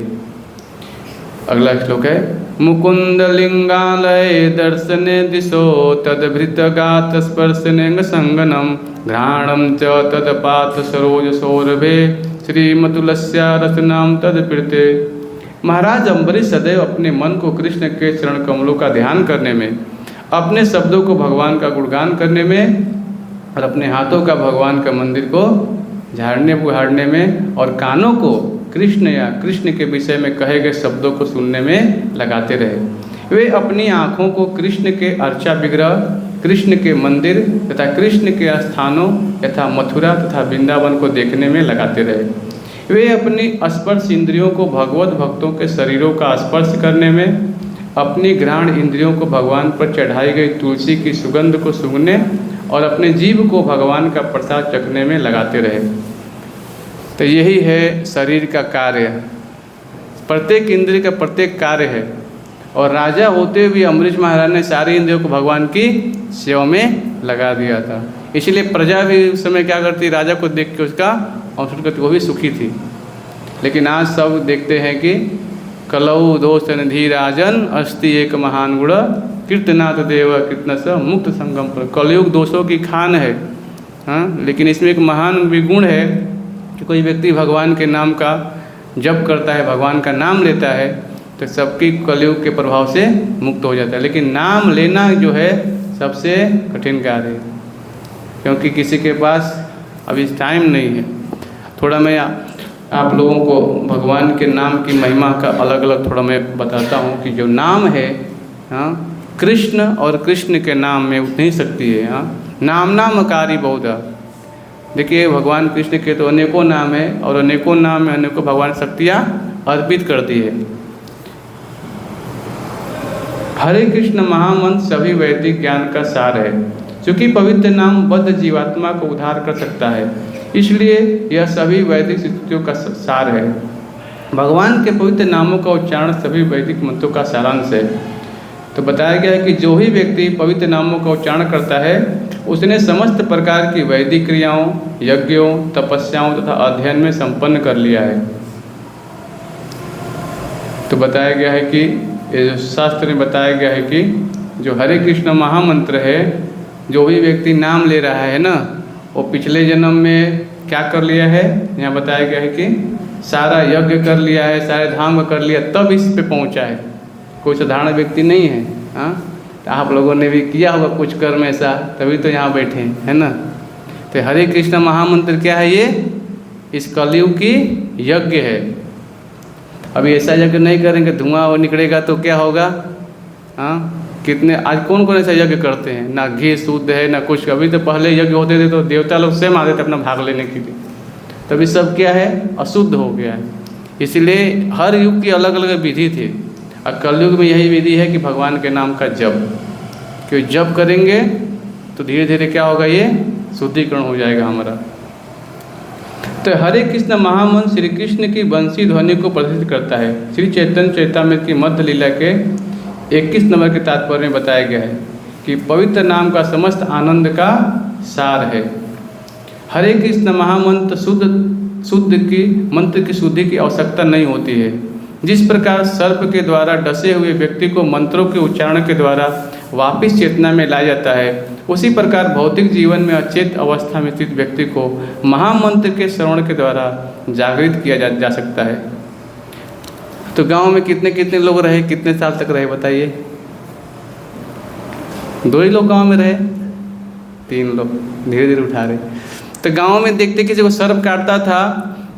अगला श्लोक है, मुकुंद लिंगालय दर्शने दिशो तदभृतगात स्पर्शने संगनम घ्राणम च तदपात सरोज सौरभे श्रीमतुलस्या रचनाम तदपीड़ते। महाराज अम्बरीश सदैव अपने मन को कृष्ण के चरण कमलों का ध्यान करने में, अपने शब्दों को भगवान का गुणगान करने में और अपने हाथों का भगवान का मंदिर को झाड़ने बुहारने में और कानों को कृष्ण या कृष्ण के विषय में कहे गए शब्दों को सुनने में लगाते रहे। वे अपनी आँखों को कृष्ण के अर्चा विग्रह, कृष्ण के मंदिर तथा कृष्ण के स्थानों यथा मथुरा तथा वृंदावन को देखने में लगाते रहे। वे अपनी स्पर्श इंद्रियों को भगवत भक्तों के शरीरों का स्पर्श करने में, अपनी घ्राण इंद्रियों को भगवान पर चढ़ाई गई तुलसी की सुगंध को सूंघने और अपने जीव को भगवान का प्रसाद चखने में लगाते रहे। तो यही है शरीर का कार्य, प्रत्येक इंद्रिय का प्रत्येक कार्य है। और राजा होते हुए अम्बरीश महाराज ने सारी इंद्रियों को भगवान की सेवा में लगा दिया था। इसलिए प्रजा भी उस समय क्या करती, राजा को देख के उसका अवसर करती, वो भी सुखी थी। लेकिन आज सब देखते हैं कि कलौ दोष निधि राजन अस्ति एक महान गुण कीर्तनाथ देव कीर्तन स मुक्त संगम पर। कलयुग दोषों की खान है, हाँ, लेकिन इसमें एक महान भी गुण है कि कोई व्यक्ति भगवान के नाम का जप करता है, भगवान का नाम लेता है तो सबकी कलयुग के प्रभाव से मुक्त हो जाता है। लेकिन नाम लेना जो है सबसे कठिन कार्य है, क्योंकि किसी के पास अभी टाइम नहीं है। थोड़ा मैं आप लोगों को भगवान के नाम की महिमा का अलग अलग थोड़ा मैं बताता हूँ कि जो नाम है, हाँ, कृष्ण और कृष्ण के नाम में उतनी शक्ति है। हाँ, नाम नामकारी बहुधा। देखिए भगवान कृष्ण के तो अनेकों नाम है और अनेकों नाम में अनेकों भगवान शक्तियाँ अर्पित कर दी है। हरे कृष्ण महामंत्र सभी वैदिक ज्ञान का सार है। क्योंकि पवित्र नाम बद्ध जीवात्मा को उद्धार कर सकता है, इसलिए यह सभी वैदिक स्थितियों का सार है। भगवान के पवित्र नामों का उच्चारण सभी वैदिक मंत्रों का सारांश है। तो बताया गया है कि जो ही व्यक्ति पवित्र नामों का उच्चारण करता है उसने समस्त प्रकार की वैदिक क्रियाओं, यज्ञों, तपस्याओं तथा अध्ययन में संपन्न कर लिया है। तो बताया गया है कि शास्त्र में बताया गया है कि जो हरे कृष्ण महामंत्र है, जो भी व्यक्ति नाम ले रहा है ना, वो पिछले जन्म में क्या कर लिया है। यहाँ बताया गया है कि सारा यज्ञ कर लिया है, सारे धाम कर लिया, तब इस पे पहुँचा है। कोई साधारण व्यक्ति नहीं है। हाँ, तो आप लोगों ने भी किया होगा कुछ कर्म ऐसा, तभी तो यहाँ बैठे हैं, है ना। तो हरे कृष्ण महामंत्र क्या है, ये इस कलयुग की यज्ञ है। अभी ऐसा यज्ञ नहीं करेंगे, धुआं और निकलेगा तो क्या होगा। हाँ, कितने आज कौन कौन ऐसा यज्ञ करते हैं, ना घी शुद्ध है ना कुछ। अभी तो पहले यज्ञ होते थे तो देवता लोग स्वयं आते थे अपना भाग लेने के लिए, तभी सब क्या है, अशुद्ध हो गया है। इसलिए हर युग की अलग अलग विधि थी, और कलयुग में यही विधि है कि भगवान के नाम का जप, क्योंकि जप करेंगे तो धीरे धीरे क्या होगा, ये शुद्धिकरण हो जाएगा हमारा। तो हरे कृष्ण महामंत्र श्री कृष्ण की बंसी ध्वनि को प्रदर्शित करता है। श्री चैतन्य चैतामृत की मध्य लीला के 21 नंबर के तात्पर्य में बताया गया है कि पवित्र नाम का समस्त आनंद का सार है। हरे कृष्ण महामंत्र मंत्र की शुद्धि की आवश्यकता नहीं होती है। जिस प्रकार सर्प के द्वारा डसे हुए व्यक्ति को मंत्रों के उच्चारण के द्वारा वापिस चेतना में लाया जाता है, उसी प्रकार भौतिक जीवन में अचेत अवस्था में स्थित व्यक्ति को महामंत्र के श्रवण के द्वारा जागृत किया जा सकता है। तो गांव में कितने कितने लोग रहे, कितने साल तक रहे बताइए। 2 ही लोग गांव में रहे, 3 लोग धीरे धीरे उठा रहे। तो गांव में देखते किसी को सर्प काटता था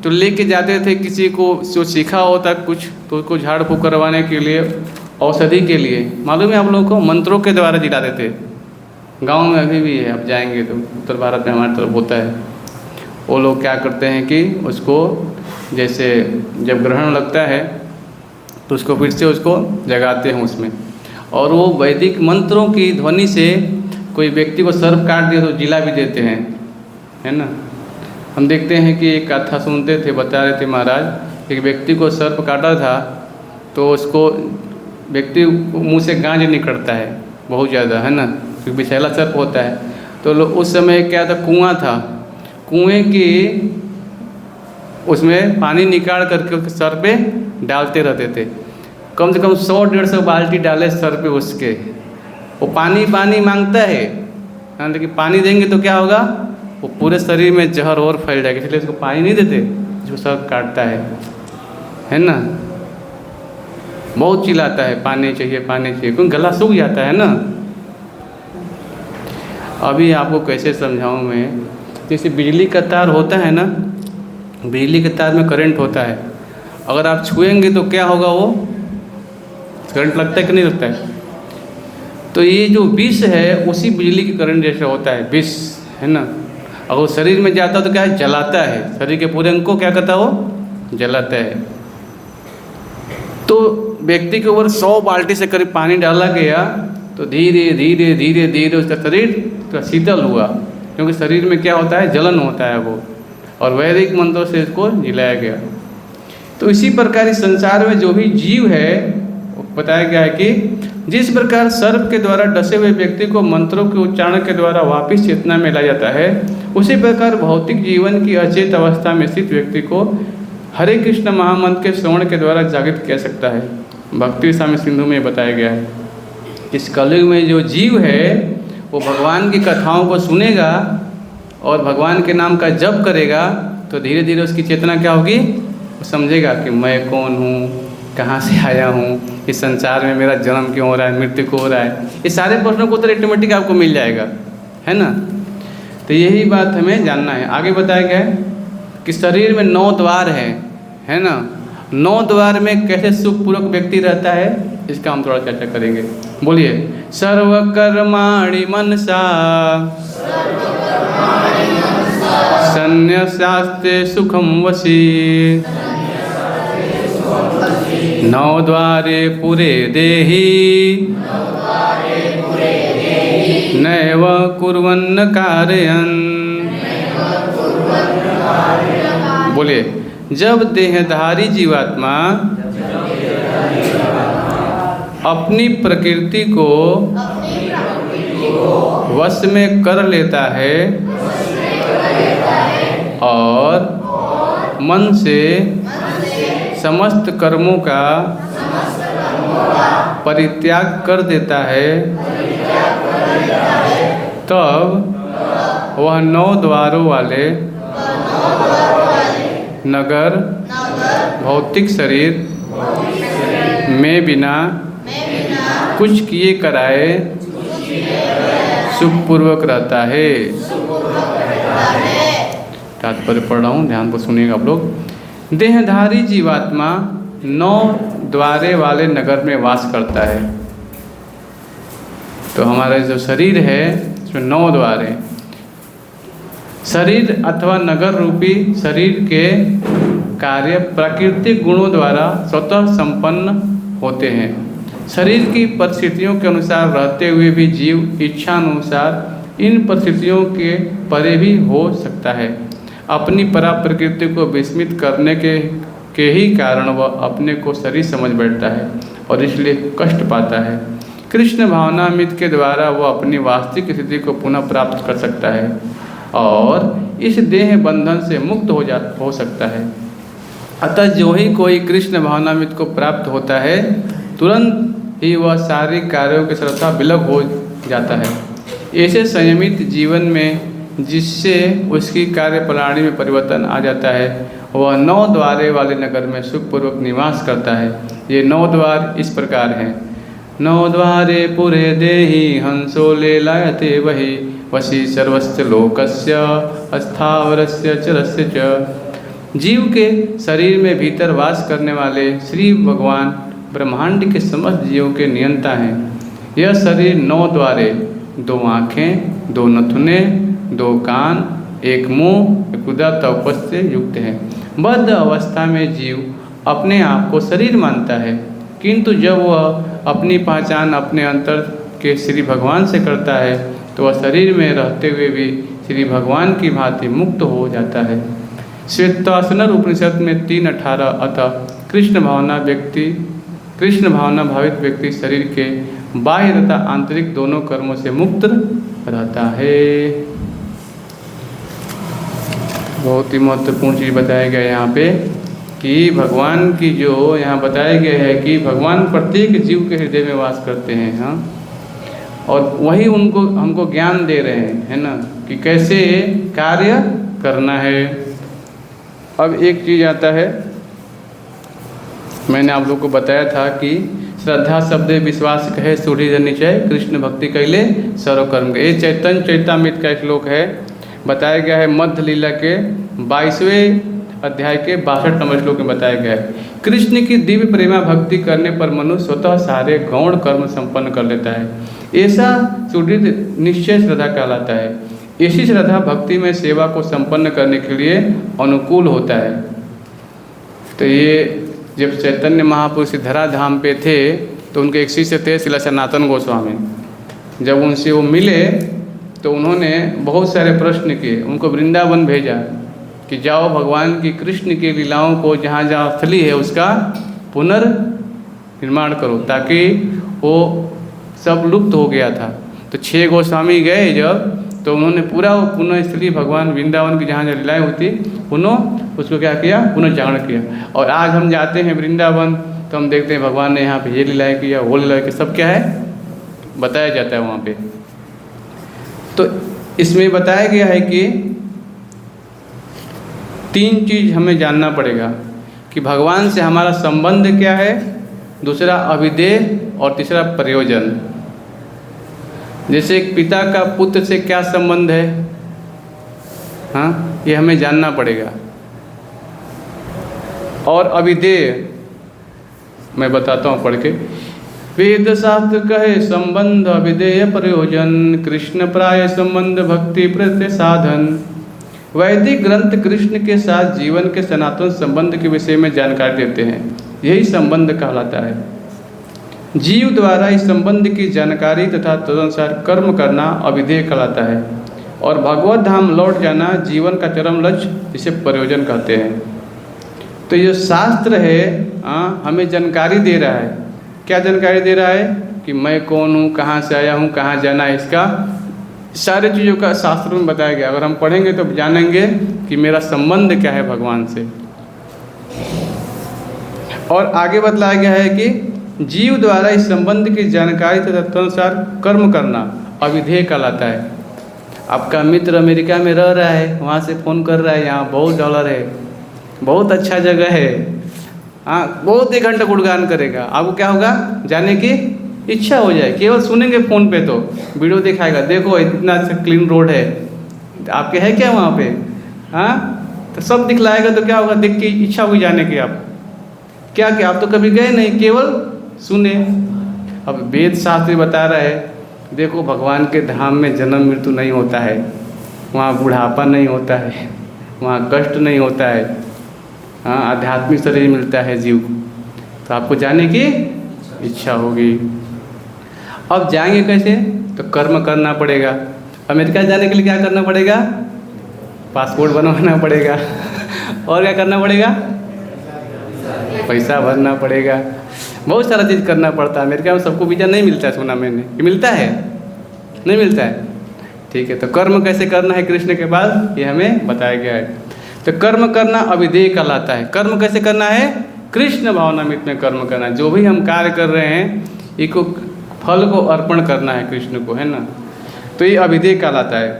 तो लेके जाते थे किसी को जो सीखा होता कुछ, तो उसको झाड़ फूँक करवाने के लिए, औषधि के लिए, मालूम है आप लोगों को, मंत्रों के द्वारा जिलाते थे। गांव में अभी भी है, आप जाएंगे तो उत्तर भारत में हमारी तरफ होता है। वो लोग क्या करते हैं कि उसको जैसे जब ग्रहण लगता है तो उसको फिर से उसको जगाते हैं उसमें, और वो वैदिक मंत्रों की ध्वनि से कोई व्यक्ति को सर्प काट दिया तो जिला भी देते हैं, है ना। हम देखते हैं कि एक कथा सुनते थे, बता रहे थे महाराज, एक व्यक्ति को सर्प काटा था तो उसको व्यक्ति मुंह से गांज निकलता है बहुत ज़्यादा, है ना, क्योंकि विषैला सर्प होता है। तो उस समय क्या था, कुआं था, कुएं की उसमें पानी निकाल करके सर पे डालते रहते थे। कम से कम 100-150 बाल्टी डाले सर पे उसके, वो पानी पानी मांगता है, लेकिन पानी देंगे तो क्या होगा, वो पूरे शरीर में जहर और फैल जाएगा, इसलिए उसको पानी नहीं देते जो सर्प काटता है ना। बहुत चिल्लाता है पानी चाहिए पानी चाहिए, क्योंकि गला सूख जाता है ना। अभी आपको कैसे समझाऊं मैं, जैसे बिजली का तार होता है ना, बिजली के तार में करंट होता है, अगर आप छुएंगे तो क्या होगा, वो करंट लगता है कि नहीं लगता है। तो ये जो विष है उसी बिजली की करंट जैसा होता है, विष, है ना। अगर शरीर में जाता है तो क्या है, जलाता है, शरीर के पूरे अंग को क्या करता है, वो जलाता है। तो व्यक्ति के ऊपर 100 बाल्टी से करीब पानी डाला गया तो धीरे धीरे धीरे धीरे उसका शरीर तो शीतल हुआ, क्योंकि शरीर में क्या होता है, जलन होता है वो, और वैदिक मंत्रों से इसको जिलाया गया। तो इसी प्रकार इस संसार में जो भी जीव है, बताया गया है कि जिस प्रकार सर्प के द्वारा डसे हुए व्यक्ति को मंत्रों के उच्चारण के द्वारा वापिस चेतना में लाया जाता है, उसी प्रकार भौतिक जीवन की अचेत अवस्था में स्थित व्यक्ति को हरे कृष्ण महामंत्र के श्रवण के द्वारा जागृत किया सकता है। भक्ति साम्य सिंधु में बताया गया है, इस कलयुग में जो जीव है वो भगवान की कथाओं को सुनेगा और भगवान के नाम का जप करेगा, तो धीरे धीरे उसकी चेतना क्या होगी, वो समझेगा कि मैं कौन हूँ, कहाँ से आया हूँ, इस संसार में मेरा जन्म क्यों हो रहा है, मृत्यु क्यों हो रहा है। ये सारे प्रश्नों को उत्तर ऑटोमेटिक आपको मिल जाएगा, है ना। तो यही बात हमें जानना है। आगे बताया गया है कि शरीर में 9 द्वार है ना। 9 द्वार में कैसे सुखपूर्वक व्यक्ति रहता है, इसका हम थोड़ा चर्चा करेंगे। बोलिए, सर्वकर्माणि मनसा संन्यस्यास्ते सुखम वशी नौ द्वारे पुरे देहि नैव कुर्वन्न कारयन्। बोलिए, जब देहधारी जीवात्मा अपनी प्रकृति को वश में कर लेता है और मन से समस्त कर्मों का परित्याग कर देता है, तब वह नौ द्वारों वाले नगर भौतिक शरीर में बिना कुछ किए कराए सुखपूर्वक रहता है। तात्पर्य पढ़ रहा हूँ, ध्यान को सुनिएगा आप लोग। देहधारी जीवात्मा नौ द्वारे वाले नगर में वास करता है। तो हमारा जो शरीर है उसमें नौ द्वार हैं। शरीर अथवा नगर रूपी शरीर के कार्य प्राकृतिक गुणों द्वारा स्वतः संपन्न होते हैं। शरीर की परिस्थितियों के अनुसार रहते हुए भी जीव इच्छा अनुसार इन परिस्थितियों के परे भी हो सकता है। अपनी परा प्रकृति को विस्मित करने के ही कारण वह अपने को शरीर समझ बैठता है और इसलिए कष्ट पाता है। कृष्ण भावनामृत के द्वारा वह अपनी वास्तविक स्थिति को पुनः प्राप्त कर सकता है और इस देह बंधन से मुक्त हो सकता है। अतः जो ही कोई कृष्ण भावनामृत को प्राप्त होता है, तुरंत ही वह सारे कार्यों के सर्वथा विलग हो जाता है। ऐसे संयमित जीवन में जिससे उसकी कार्य प्रणाली में परिवर्तन आ जाता है, वह नौ द्वारे वाले नगर में सुखपूर्वक निवास करता है। ये नौ द्वार इस प्रकार हैं। नौ द्वारे पुरे देहि हंसो लेलायते वही वशी सर्वस्य लोकस्य अस्थावरस्य चरस्य च। जीव के शरीर में भीतर वास करने वाले श्री भगवान ब्रह्मांड के समस्त जीवों के नियंता हैं। यह शरीर नौ द्वारे, दो आँखें, दो नथुने, दो कान, एक मुंह, एक उदर उपस्थ से युक्त है। बद्ध अवस्था में जीव अपने आप को शरीर मानता है, किंतु जब वह अपनी पहचान अपने अंतर के श्री भगवान से करता है तो वह शरीर में रहते हुए भी श्री भगवान की भांति मुक्त हो जाता है। श्वेताश्वतर उपनिषद में 3:18 अतः कृष्ण भावना भावित व्यक्ति शरीर के बाह्य तथा आंतरिक दोनों कर्मों से मुक्त रहता है। बहुत ही महत्वपूर्ण चीज़ बताया गया यहाँ पे कि भगवान की जो यहाँ बताया गया है कि भगवान प्रत्येक जीव के हृदय में वास करते हैं। हाँ, और वही उनको हमको ज्ञान दे रहे हैं, है ना, कि कैसे कार्य करना है। अब एक चीज़ आता है, मैंने आप लोग को बताया था कि श्रद्धा शब्द विश्वास कहे सूढ़ी निश्चय कृष्ण भक्ति कैले सर्वकर्म। ये चैतन्य चैतामृत का श्लोक है, बताया गया है मध्य लीला के 22वें अध्याय के 62 नंबर श्लोक में बताया गया है। कृष्ण की दिव्य प्रेमा भक्ति करने पर मनुष्य स्वतः सारे गौण कर्म संपन्न कर लेता है। ऐसा सुदृढ़ निश्चय श्रद्धा कहलाता है। ऐसी श्रद्धा भक्ति में सेवा को संपन्न करने के लिए अनुकूल होता है। तो ये जब चैतन्य महापुरुष धराधाम पे थे तो उनके एक शिष्य थे श्रील सनातन गोस्वामी। जब उनसे वो मिले तो उन्होंने बहुत सारे प्रश्न किए, उनको वृंदावन भेजा कि जाओ भगवान की कृष्ण की लीलाओं को जहाँ जहाँ स्थली है उसका पुनर्निर्माण करो, ताकि वो सब लुप्त हो गया था। तो 6 गोस्वामी गए जब, तो उन्होंने पूरा वो पुनः स्थली भगवान वृंदावन की जहाँ जहाँ लीलाएँ होती पुनः उसको क्या किया, पुनर्जागरण किया। और आज हम जाते हैं वृंदावन तो हम देखते हैं भगवान ने यहाँ पे ये लीलाएँ किया, वो लीलाएँ किया, सब क्या है बताया जाता है वहाँ पे। तो इसमें बताया गया है कि 3 चीज़ हमें जानना पड़ेगा कि भगवान से हमारा संबंध क्या है, दूसरा अविदेह और तीसरा प्रयोजन। जैसे एक पिता का पुत्र से क्या संबंध है, हाँ, ये हमें जानना पड़ेगा। और अविदेह मैं बताता हूँ पढ़ के। वेद शास्त्र कहे संबंध अविदेय प्रयोजन, कृष्ण प्राय संबंध भक्ति प्रत्य साधन। वैदिक ग्रंथ कृष्ण के साथ जीवन के सनातन संबंध के विषय में जानकारी देते हैं। यही संबंध कहलाता है। जीव द्वारा इस संबंध की जानकारी तथा तदनुसार कर्म करना अविधेय कहलाता है और भगवत धाम लौट जाना जीवन का चरम लक्ष्य, जिसे प्रयोजन कहते हैं। तो ये शास्त्र है हमें जानकारी दे रहा है। क्या जानकारी दे रहा है? कि मैं कौन हूँ, कहाँ से आया हूँ, कहाँ जाना है, इसका सारे चीज़ों का शास्त्रों में बताया गया। अगर हम पढ़ेंगे तो जानेंगे कि मेरा संबंध क्या है भगवान से। और आगे बतलाया गया है कि जीव द्वारा इस संबंध की जानकारी तथा तदनुसार कर्म करना अविधेय कहलाता है। आपका मित्र अमेरिका में रह रहा है, वहाँ से फ़ोन कर रहा है, यहाँ बहुत डॉलर है, बहुत अच्छा जगह है, बहुत 1 घंटा गुणगान करेगा। आपको क्या होगा? जाने की इच्छा हो जाए। केवल सुनेंगे फ़ोन पे तो वीडियो दिखाएगा, देखो इतना अच्छा क्लीन रोड है, आपके है क्या वहाँ पे? तो सब दिखलाएगा तो क्या होगा? देख के इच्छा हुई जाने की। आप क्या आप तो कभी गए नहीं, केवल सुने। अब वेद शास्त्र बता रहा है, देखो भगवान के धाम में जन्म मृत्यु नहीं होता है, वहाँ बुढ़ापा नहीं होता है, वहाँ कष्ट नहीं होता है, आध्यात्मिक शरीर मिलता है जीव को। तो आपको जाने की इच्छा होगी। अब जाएंगे कैसे? तो कर्म करना पड़ेगा। अमेरिका जाने के लिए क्या करना पड़ेगा? पासपोर्ट बनवाना पड़ेगा और क्या करना पड़ेगा? पैसा भरना पड़ेगा, बहुत सारा चीज़ करना पड़ता है। अमेरिका में सबको वीज़ा नहीं मिलता है, सुना मैंने। ये मिलता है? नहीं मिलता है। ठीक है, तो कर्म कैसे करना है कृष्ण के बाद ये हमें बताया गया है। तो कर्म करना अविधेय कहलाता है। कर्म कैसे करना है? कृष्ण भावनामृत में कर्म करना है। जो भी हम कार्य कर रहे हैं इसको फल को अर्पण करना है कृष्ण को, है ना। तो ये अविधेय कहलाता है।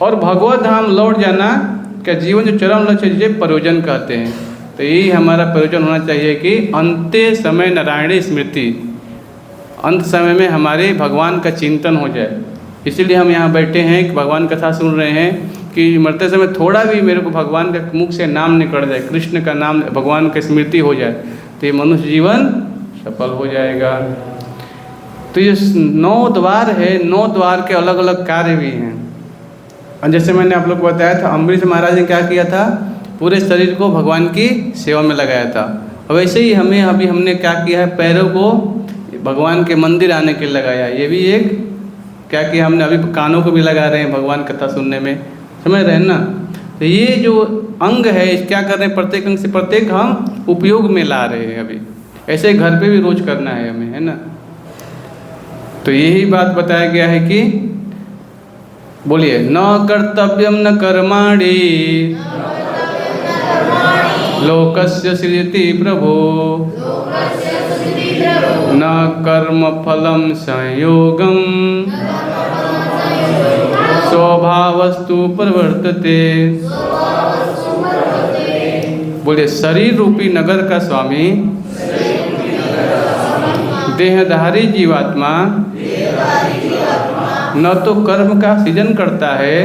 और भगवत धाम लौट जाना का जीवन जो चरम लक्ष्य है, जिसे प्रयोजन कहते हैं। तो यही हमारा प्रयोजन होना चाहिए कि अंत्य समय नारायणी स्मृति, अंत समय में हमारे भगवान का चिंतन हो जाए। इसीलिए हम यहाँ बैठे हैं कि भगवान कथा सुन रहे हैं कि मरते समय थोड़ा भी मेरे को भगवान के मुख से नाम निकल जाए, कृष्ण का नाम, भगवान की स्मृति हो जाए, तो ये मनुष्य जीवन सफल हो जाएगा। तो ये 9 द्वार है, 9 द्वार के अलग अलग कार्य भी हैं। और जैसे मैंने आप लोग को बताया था, अम्बरीश महाराज ने क्या किया था? पूरे शरीर को भगवान की सेवा में लगाया था। और वैसे ही हमें अभी हमने क्या किया है? पैरों को भगवान के मंदिर आने के लिए लगाया। ये भी एक क्या किया हमने? अभी कानों को भी लगा रहे हैं भगवान कथा सुनने में, समझ रहे हैं ना। तो ये जो अंग है, इस क्या कर रहे हैं? प्रत्येक अंग से प्रत्येक हम उपयोग में ला रहे हैं। अभी ऐसे घर पे भी रोज करना है हमें, है ना। तो यही बात बताया गया है कि बोलिए, न कर्तव्यम न कर्माणि लोकस्य सृजति प्रभो न कर्म फलम संयोगम स्वभावस्तु प्रवर्तते। बोलिए, शरीर रूपी नगर का स्वामी देहधारी जीवात्मा न तो कर्म का सृजन करता है,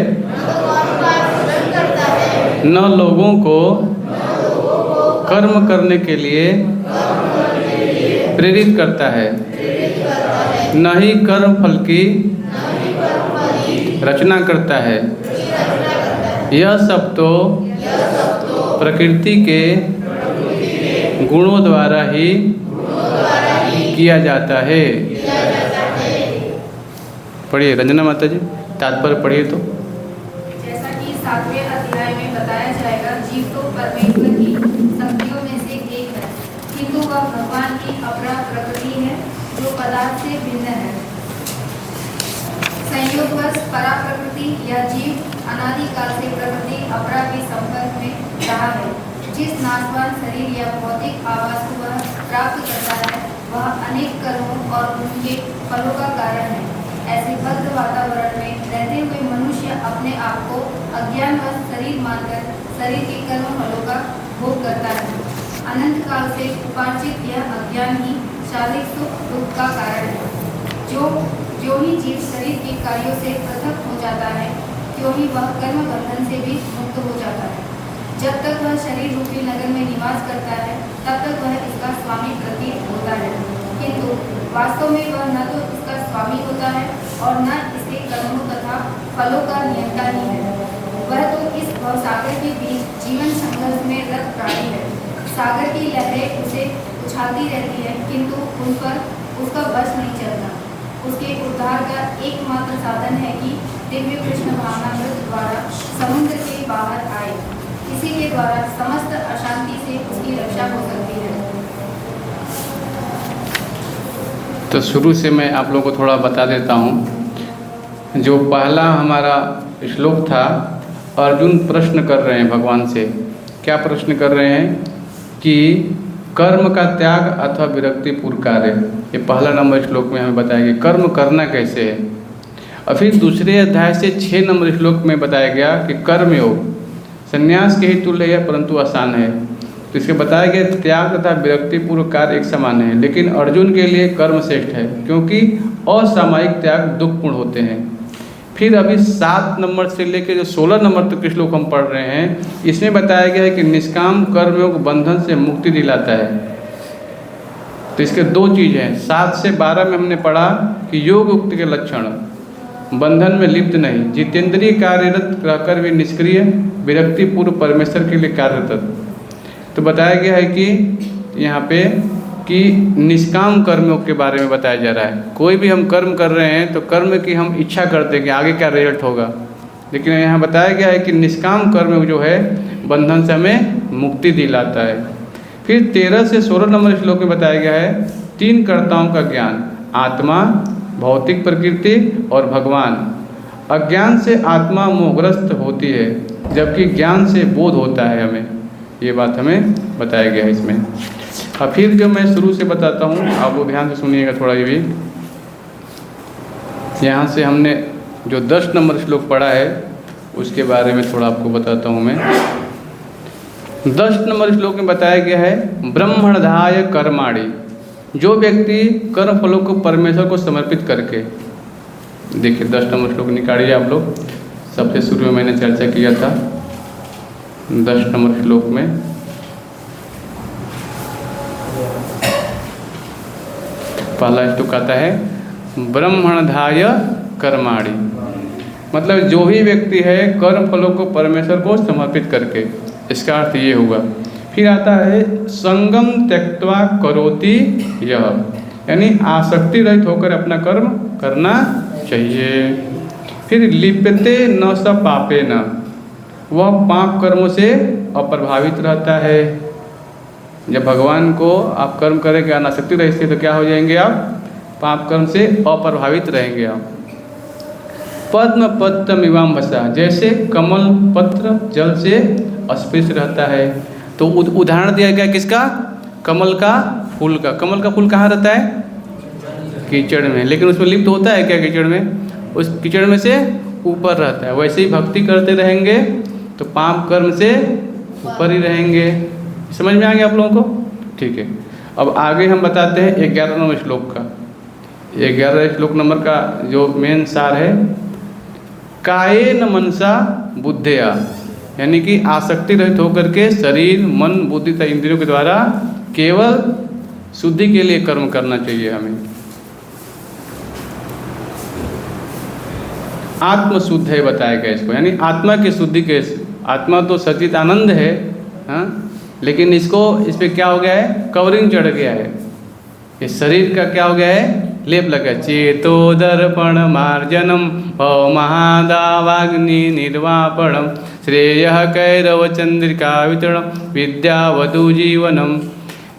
न लोगों को कर्म करने के लिए प्रेरित करता है, न ही कर्म फल की रचना करता है। यह सब तो प्रकृति के गुणों द्वारा ही किया जाता है। पढ़िए रंजना माता जी, तात्पर्य पढ़िए। तो जैसा कि 7वें अध्याय में बताया जाएगा, जीव तो परमेश्वर की शक्तियों में से एक है, किंतु वह भगवान की अपरा प्रकृति है जो पदार्थ से भिन्न है। संयोगवश परा प्रकृति या जीव अनादिकाल से प्रकृति अपरा के संपर्क में रहा है। जिस नाशवान शरीर या भौतिक आवास को वह प्राप्त करता है, वह अनेक कर्मों और उनके फलों का कारण है। ऐसे भद्र वातावरण में रहते हुए मनुष्य अपने आप को अज्ञानवश शरीर मानकर शरीर के कर्म फलों का भोग करता है। अनंत काल से उपार्जित यह अज्ञान ही शारीरिक सुख दुख का कारण है। जो ही जीव शरीर के कार्यों से पृथक हो जाता है, त्यों ही वह कर्म बंधन से भी मुक्त हो जाता है। जब तक वह शरीर रूपी नगर में निवास करता है, तब तक वह इसका स्वामी प्रतीत होता है, किंतु वास्तव में वह न तो इसका स्वामी होता है और न इसके कर्मों तथा फलों का नियंता ही है। वह तो इस भवसागर के बीच जीवन संघर्ष में रत प्राणी है। सागर की लहरें उसे उछालती रहती है, किंतु उन पर उसका बस नहीं चलता। उसके उद्धार का एकमात्र साधन है कि दिव्य कृष्ण भावनामृत द्वारा समुद्र के बाहर आए। इसी के द्वारा समस्त अशांति से उसकी रक्षा हो सकती है। तो शुरू से मैं आप लोगों को थोड़ा बता देता हूँ। जो पहला हमारा श्लोक था, अर्जुन प्रश्न कर रहे हैं भगवान से। क्या प्रश्न कर रहे हैं कि कर्म का त्याग अथवा विरक्तिपूर्ण कार्य, ये पहला नंबर श्लोक में हमें बताया गया कर्म करना कैसे है। और फिर दूसरे अध्याय से 6 नंबर श्लोक में बताया गया कि कर्म योग संन्यास के ही तुल्य है परंतु आसान है। तो इसके बताया गया त्याग तथा विरक्तिपूर्ण कार्य एक समान है, लेकिन अर्जुन के लिए कर्म श्रेष्ठ है क्योंकि असामयिक त्याग दुखपूर्ण होते हैं। फिर अभी 7 नंबर से लेकर जो 16 नंबर तक के श्लोक हम पढ़ रहे हैं, इसमें बताया गया है कि निष्काम कर्मयोग बंधन से मुक्ति दिलाता है। तो इसके 2 चीज़ हैं। 7 से 12 में हमने पढ़ा कि योग उक्ति के लक्षण, बंधन में लिप्त नहीं, जितेंद्रिय कार्यरत रहकर भी निष्क्रिय, विरक्तिपूर्व परमेश्वर के लिए कार्यरत। तो बताया गया है कि यहाँ पे कि निष्काम कर्मों के बारे में बताया जा रहा है। कोई भी हम कर्म कर रहे हैं तो कर्म की हम इच्छा करते हैं कि आगे क्या रिजल्ट होगा, लेकिन यहाँ बताया गया है कि निष्काम कर्म जो है बंधन से हमें मुक्ति दिलाता है। फिर 13 से 16 नंबर श्लोक में बताया गया है 3 कर्ताओं का ज्ञान, आत्मा, भौतिक प्रकृति और भगवान। अज्ञान से आत्मा मोहग्रस्त होती है जबकि ज्ञान से बोध होता है हमें। ये बात हमें बताया गया है इसमें। और फिर जो मैं शुरू से बताता हूँ, आप वो ध्यान से सुनिएगा थोड़ा। ये भी यहाँ से हमने जो 10 नंबर श्लोक पढ़ा है उसके बारे में थोड़ा आपको बताता हूँ मैं। 10 नंबर श्लोक में बताया गया है ब्रह्मणधाय कर्माणि, जो व्यक्ति कर्म फलों को परमेश्वर को समर्पित करके, देखिए 10 नंबर श्लोक निकालिए आप लोग। सबसे शुरू में मैंने चर्चा किया था 10 नंबर श्लोक में। पहला श्लोक आता है ब्रह्मणधाय कर्माणि, मतलब जो भी व्यक्ति है कर्म फलों को परमेश्वर को समर्पित करके, इसका अर्थ ये होगा। फिर आता है संगम त्यक्त्वा करोति यह, यानी आसक्ति रहित होकर अपना कर्म करना चाहिए। फिर लिप्यते न स पापे न, वह पाप कर्मों से अप्रभावित रहता है। जब भगवान को आप कर्म करेंगे अनासक्ति रहित तो क्या हो जाएंगे आप, पाप कर्म से अप्रभावित रहेंगे आप। पद्म पत्रमिवाम वसा, जैसे कमल पत्र जल से अस्पृश्य रहता है। तो उदाहरण दिया गया किसका, कमल का फूल का। कमल का फूल कहाँ रहता है, कीचड़ में, लेकिन उसमें लिप्त होता है क्या कीचड़ में, उस कीचड़ में से ऊपर रहता है। वैसे ही भक्ति करते रहेंगे तो पाप कर्म से ऊपर ही रहेंगे। समझ में आ गया आप लोगों को, ठीक है। अब आगे हम बताते हैं 11 नंबर श्लोक का। 11 श्लोक नंबर का जो मेन सार है, कायेन मनसा बुद्धया, यानी कि आसक्ति रहित होकर के शरीर मन बुद्धि तथा इंद्रियों के द्वारा केवल शुद्धि के लिए कर्म करना चाहिए हमें। आत्म शुद्ध है बताया गया इसको, यानी आत्मा की शुद्धि के। आत्मा तो सचित आनंद है, हाँ, लेकिन इसको इस पर क्या हो गया है, कवरिंग चढ़ गया है। इस शरीर का क्या हो गया है, लेप लगा। चेतो दर्पण मार्जनम भव महादावाग्नि निर्वापणम श्रेय कैरव चंद्रिका वितरणम विद्यावधु जीवनम।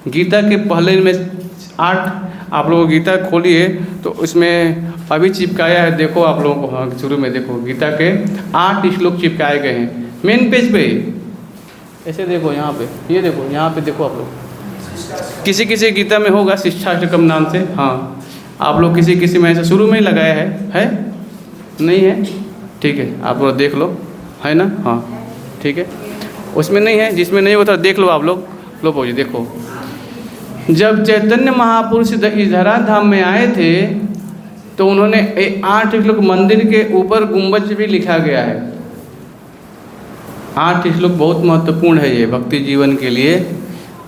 गीता के पहले में 8, आप लोग गीता खोलिए तो उसमें अभी चिपकाया है, देखो आप लोगों को, हाँ शुरू में देखो गीता के 8 श्लोक चिपकाए गए हैं मेन पेज पे ही। ऐसे देखो यहाँ पे, ये देखो यहाँ पे देखो आप लोग, किसी किसी गीता में होगा शिक्षाष्टकम नाम से, हाँ आप लोग किसी किसी में ऐसे शुरू में ही लगाया है नहीं है, ठीक है आप लोग देख लो, है ना, हाँ ठीक है। उसमें नहीं है, जिसमें नहीं होता देख लो आप लोग। लो बोलिए, देखो जब चैतन्य महापुरुष इस धरा धाम में आए थे तो उन्होंने 8 श्लोक मंदिर के ऊपर गुंबज भी लिखा गया है। 8 श्लोक बहुत महत्वपूर्ण है ये भक्ति जीवन के लिए।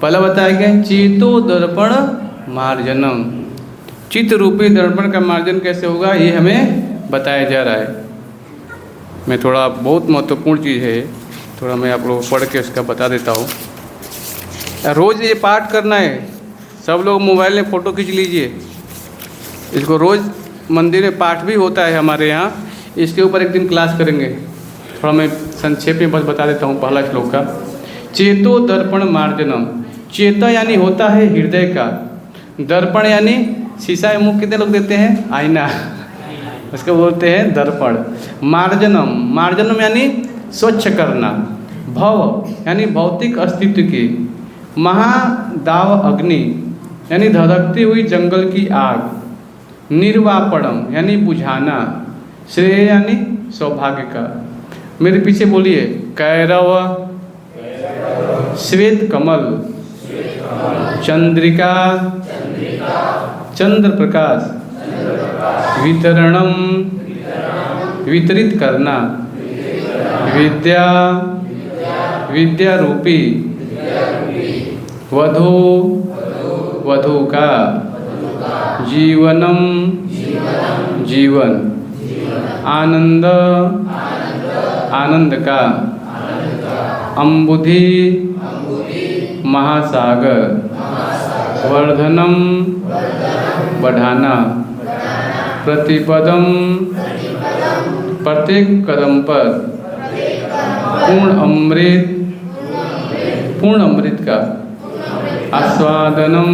पहला बताया गया चेतो दर्पण मार्जनम, चित्त रूपी दर्पण का मार्जन कैसे होगा ये हमें बताया जा रहा है। मैं थोड़ा बहुत महत्वपूर्ण चीज़ है, थोड़ा मैं आप लोगों को पढ़ के उसका बता देता हूँ। रोज़ ये पाठ करना है, सब लोग मोबाइल में फ़ोटो खींच लीजिए। इसको रोज़ मंदिर में पाठ भी होता है हमारे यहाँ, इसके ऊपर एक दिन क्लास करेंगे। थोड़ा मैं संक्षेप में बस बता देता हूँ पहला श्लोक का। चेतो दर्पण मार्जनम। चेता यानी होता है हृदय का, दर्पण यानी शीशा में मुँह कितने लोग देते हैं, आईना, उसको बोलते हैं दर्पण। मार्जनम, मार्जनम यानी स्वच्छ करना। भव यानी भौतिक अस्तित्व की। महादाव अग्नि यानी धधकती हुई जंगल की आग। निर्वापणम यानी बुझाना। श्रेय यानी सौभाग्य का। मेरे पीछे बोलिए। कैरव, श्वेत कमल, चंद्रिका, चंद्र प्रकाश, वितरणम वितरित करना, विद्या विद्या रूपी, वधू वधू का, जीवनम जीवन, आनंद आनंद का, अम्बुधि महासागर, वर्धनम बढ़ाना, प्रतिपदम प्रत्येक कदम पर, पूर्ण अमृत का, आस्वादनम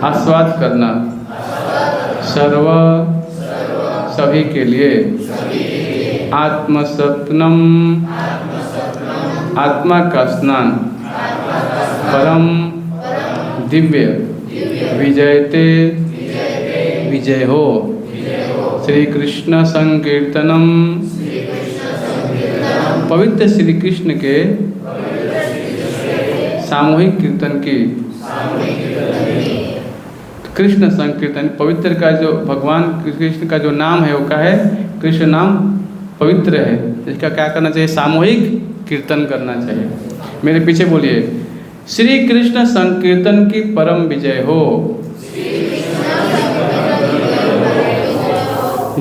आस्वाद करना, सर्व सभी के लिए, आत्मसत्नम आत्मा का स्नान, परम दिव्य, विजयते विजय हो, श्री कृष्ण संकीर्तनम पवित्र श्री कृष्ण के सामूहिक कीर्तन की। कृष्ण संकीर्तन, पवित्र का जो भगवान कृष्ण का जो नाम है वो क्या है, कृष्ण नाम पवित्र है, इसका क्या करना चाहिए, सामूहिक कीर्तन करना चाहिए। मेरे पीछे बोलिए। श्री कृष्ण संकीर्तन की परम विजय हो,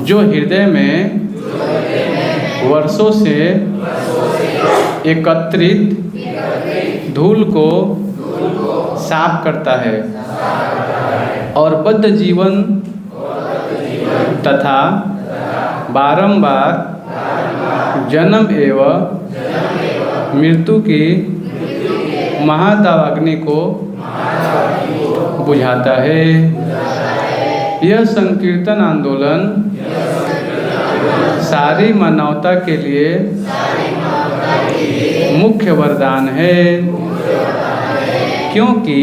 जो हृदय में वर्षों से एकत्रित धूल को साफ करता है और बद्ध जीवन तथा बारंबार जन्म एवं मृत्यु की महादावाग्नि को बुझाता है। यह संकीर्तन आंदोलन सारी मानवता के लिए मुख्य वरदान है, क्योंकि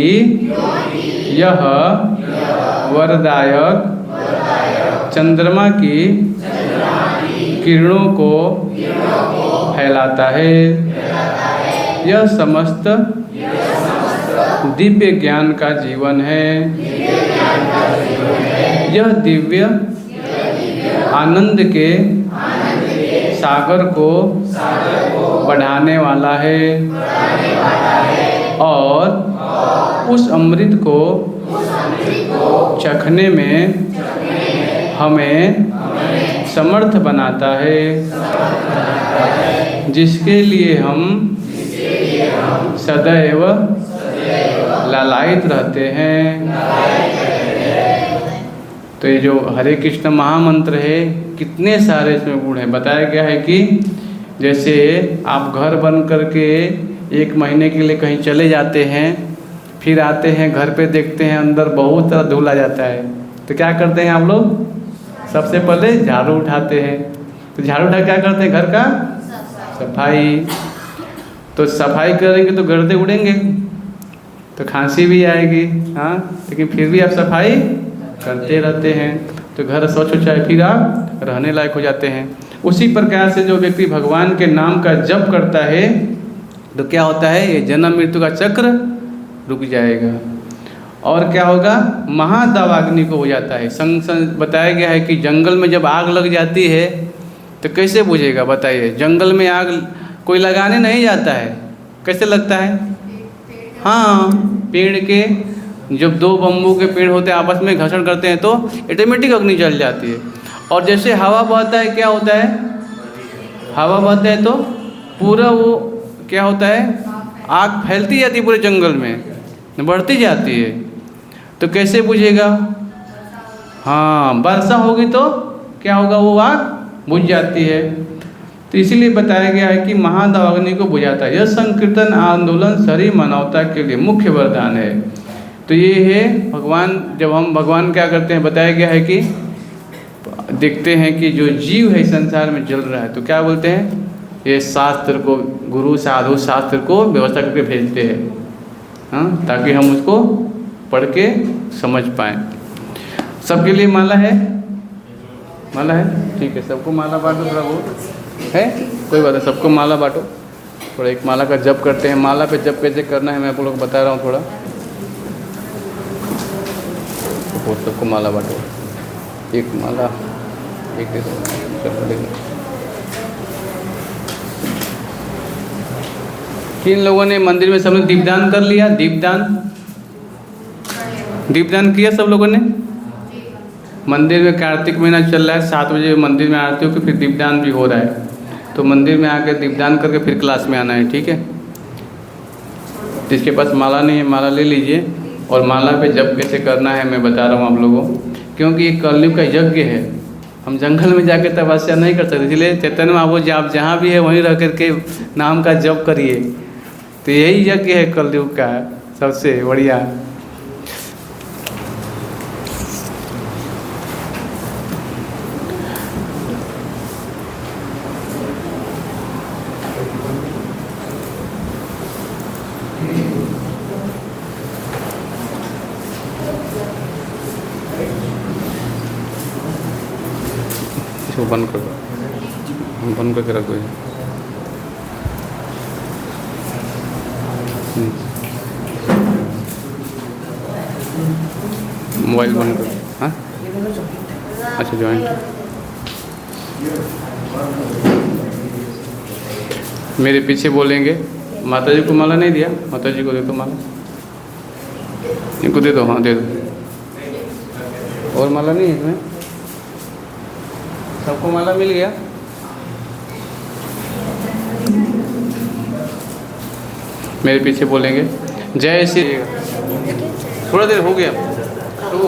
यह वरदायक चंद्रमा की किरणों को फैलाता है। यह समस्त दिव्य ज्ञान का जीवन है। यह दिव्य आनंद के सागर को बढ़ाने वाला है और उस अमृत को चखने में हमें समर्थ बनाता है, जिसके लिए हम सदैव लालायित रहते हैं। तो ये जो हरे कृष्ण महामंत्र है, कितने सारे इसमें गुण हैं। बताया गया है कि जैसे आप घर बन करके 1 महीने के लिए कहीं चले जाते हैं, फिर आते हैं घर पे देखते हैं अंदर बहुत सारा धूल आ जाता है, तो क्या करते हैं आप लोग, सबसे पहले झाड़ू उठाते हैं। तो झाड़ू उठा क्या करते हैं, घर का सफाई। तो सफाई करेंगे तो गर्दे उड़ेंगे, तो खांसी भी आएगी, हाँ, लेकिन फिर भी आप सफाई करते रहते हैं तो घर स्वच्छ हो जाए, फिर आप रहने लायक हो जाते हैं। उसी प्रकार से जो व्यक्ति भगवान के नाम का जप करता है तो क्या होता है, ये जन्म मृत्यु का चक्र रुक जाएगा। और क्या होगा, महादावाग्नि को हो जाता है। बताया गया है कि जंगल में जब आग लग जाती है तो कैसे बुझेगा, बताइए। जंगल में आग कोई लगाने नहीं जाता है, कैसे लगता है, हाँ, पेड़ के जब 2 बम्बू के पेड़ होते हैं आपस में घर्षण करते हैं तो ऑटोमेटिक अग्नि जल जाती है। और जैसे हवा बहता है, क्या होता है, हवा बहता है तो पूरा वो क्या होता है, आग फैलती जाती है पूरे जंगल में। बढ़ती जाती है। तो कैसे बुझेगा? हाँ, वर्षा होगी तो क्या होगा? वो आग बुझ जाती है। तो इसीलिए बताया गया है कि महादाव अग्नि को बुझाता है। यह संकीर्तन आंदोलन सारी मानवता के लिए मुख्य वरदान है। तो ये है भगवान, जब हम भगवान क्या करते हैं, बताया गया है कि देखते हैं कि जो जीव है संसार में जल रहा है तो क्या बोलते हैं, ये शास्त्र को, गुरु साधु शास्त्र को व्यवस्था करके भेजते हैं, हाँ, ताकि हम उसको पढ़ के समझ पाएँ। सबके लिए माला है? माला है, ठीक है, सबको माला बांटो। थोड़ा बहुत है, कोई बात नहीं, सबको माला बांटो। थोड़ा एक माला का जप करते हैं। माला पे जप कैसे करना है मैं आप लोग को बता रहा हूँ थोड़ा। तो सबको माला बांटो। एक माला, एक किन लोगों ने मंदिर में सबने दीपदान कर लिया? दीपदान किया सब लोगों ने? मंदिर में कार्तिक महीना चल रहा है, 7 बजे मंदिर में आरती होकर फिर दीपदान भी हो रहा है। तो मंदिर में आकर दीपदान करके फिर क्लास में आना है, ठीक है। जिसके पास माला नहीं है माला ले लीजिए। और माला पे जप कैसे करना है मैं बता रहा हूँ आप लोगों को, क्योंकि ये कलयुग का यज्ञ है। हम जंगल में जाकर तपस्या नहीं कर सकते, इसलिए चैतन्य महाप्रभु आप जहाँ भी है वहीं रह करके नाम का जप करिए। तो यही यज्ञ है कलयुग का सबसे बढ़िया। इसको बंद कर दो, बंद करके रख दो। मोबाइल बंद कर। हाँ, अच्छा, ज्वाइंट। मेरे पीछे बोलेंगे, माता जी को माला नहीं दिया, माता जी को दे दो माला, इनको दे दो, हाँ दे दो। और माला नहीं है इसमें? सबको माला मिल गया? मेरे पीछे बोलेंगे जय श्री। थोड़ा देर हो गया तो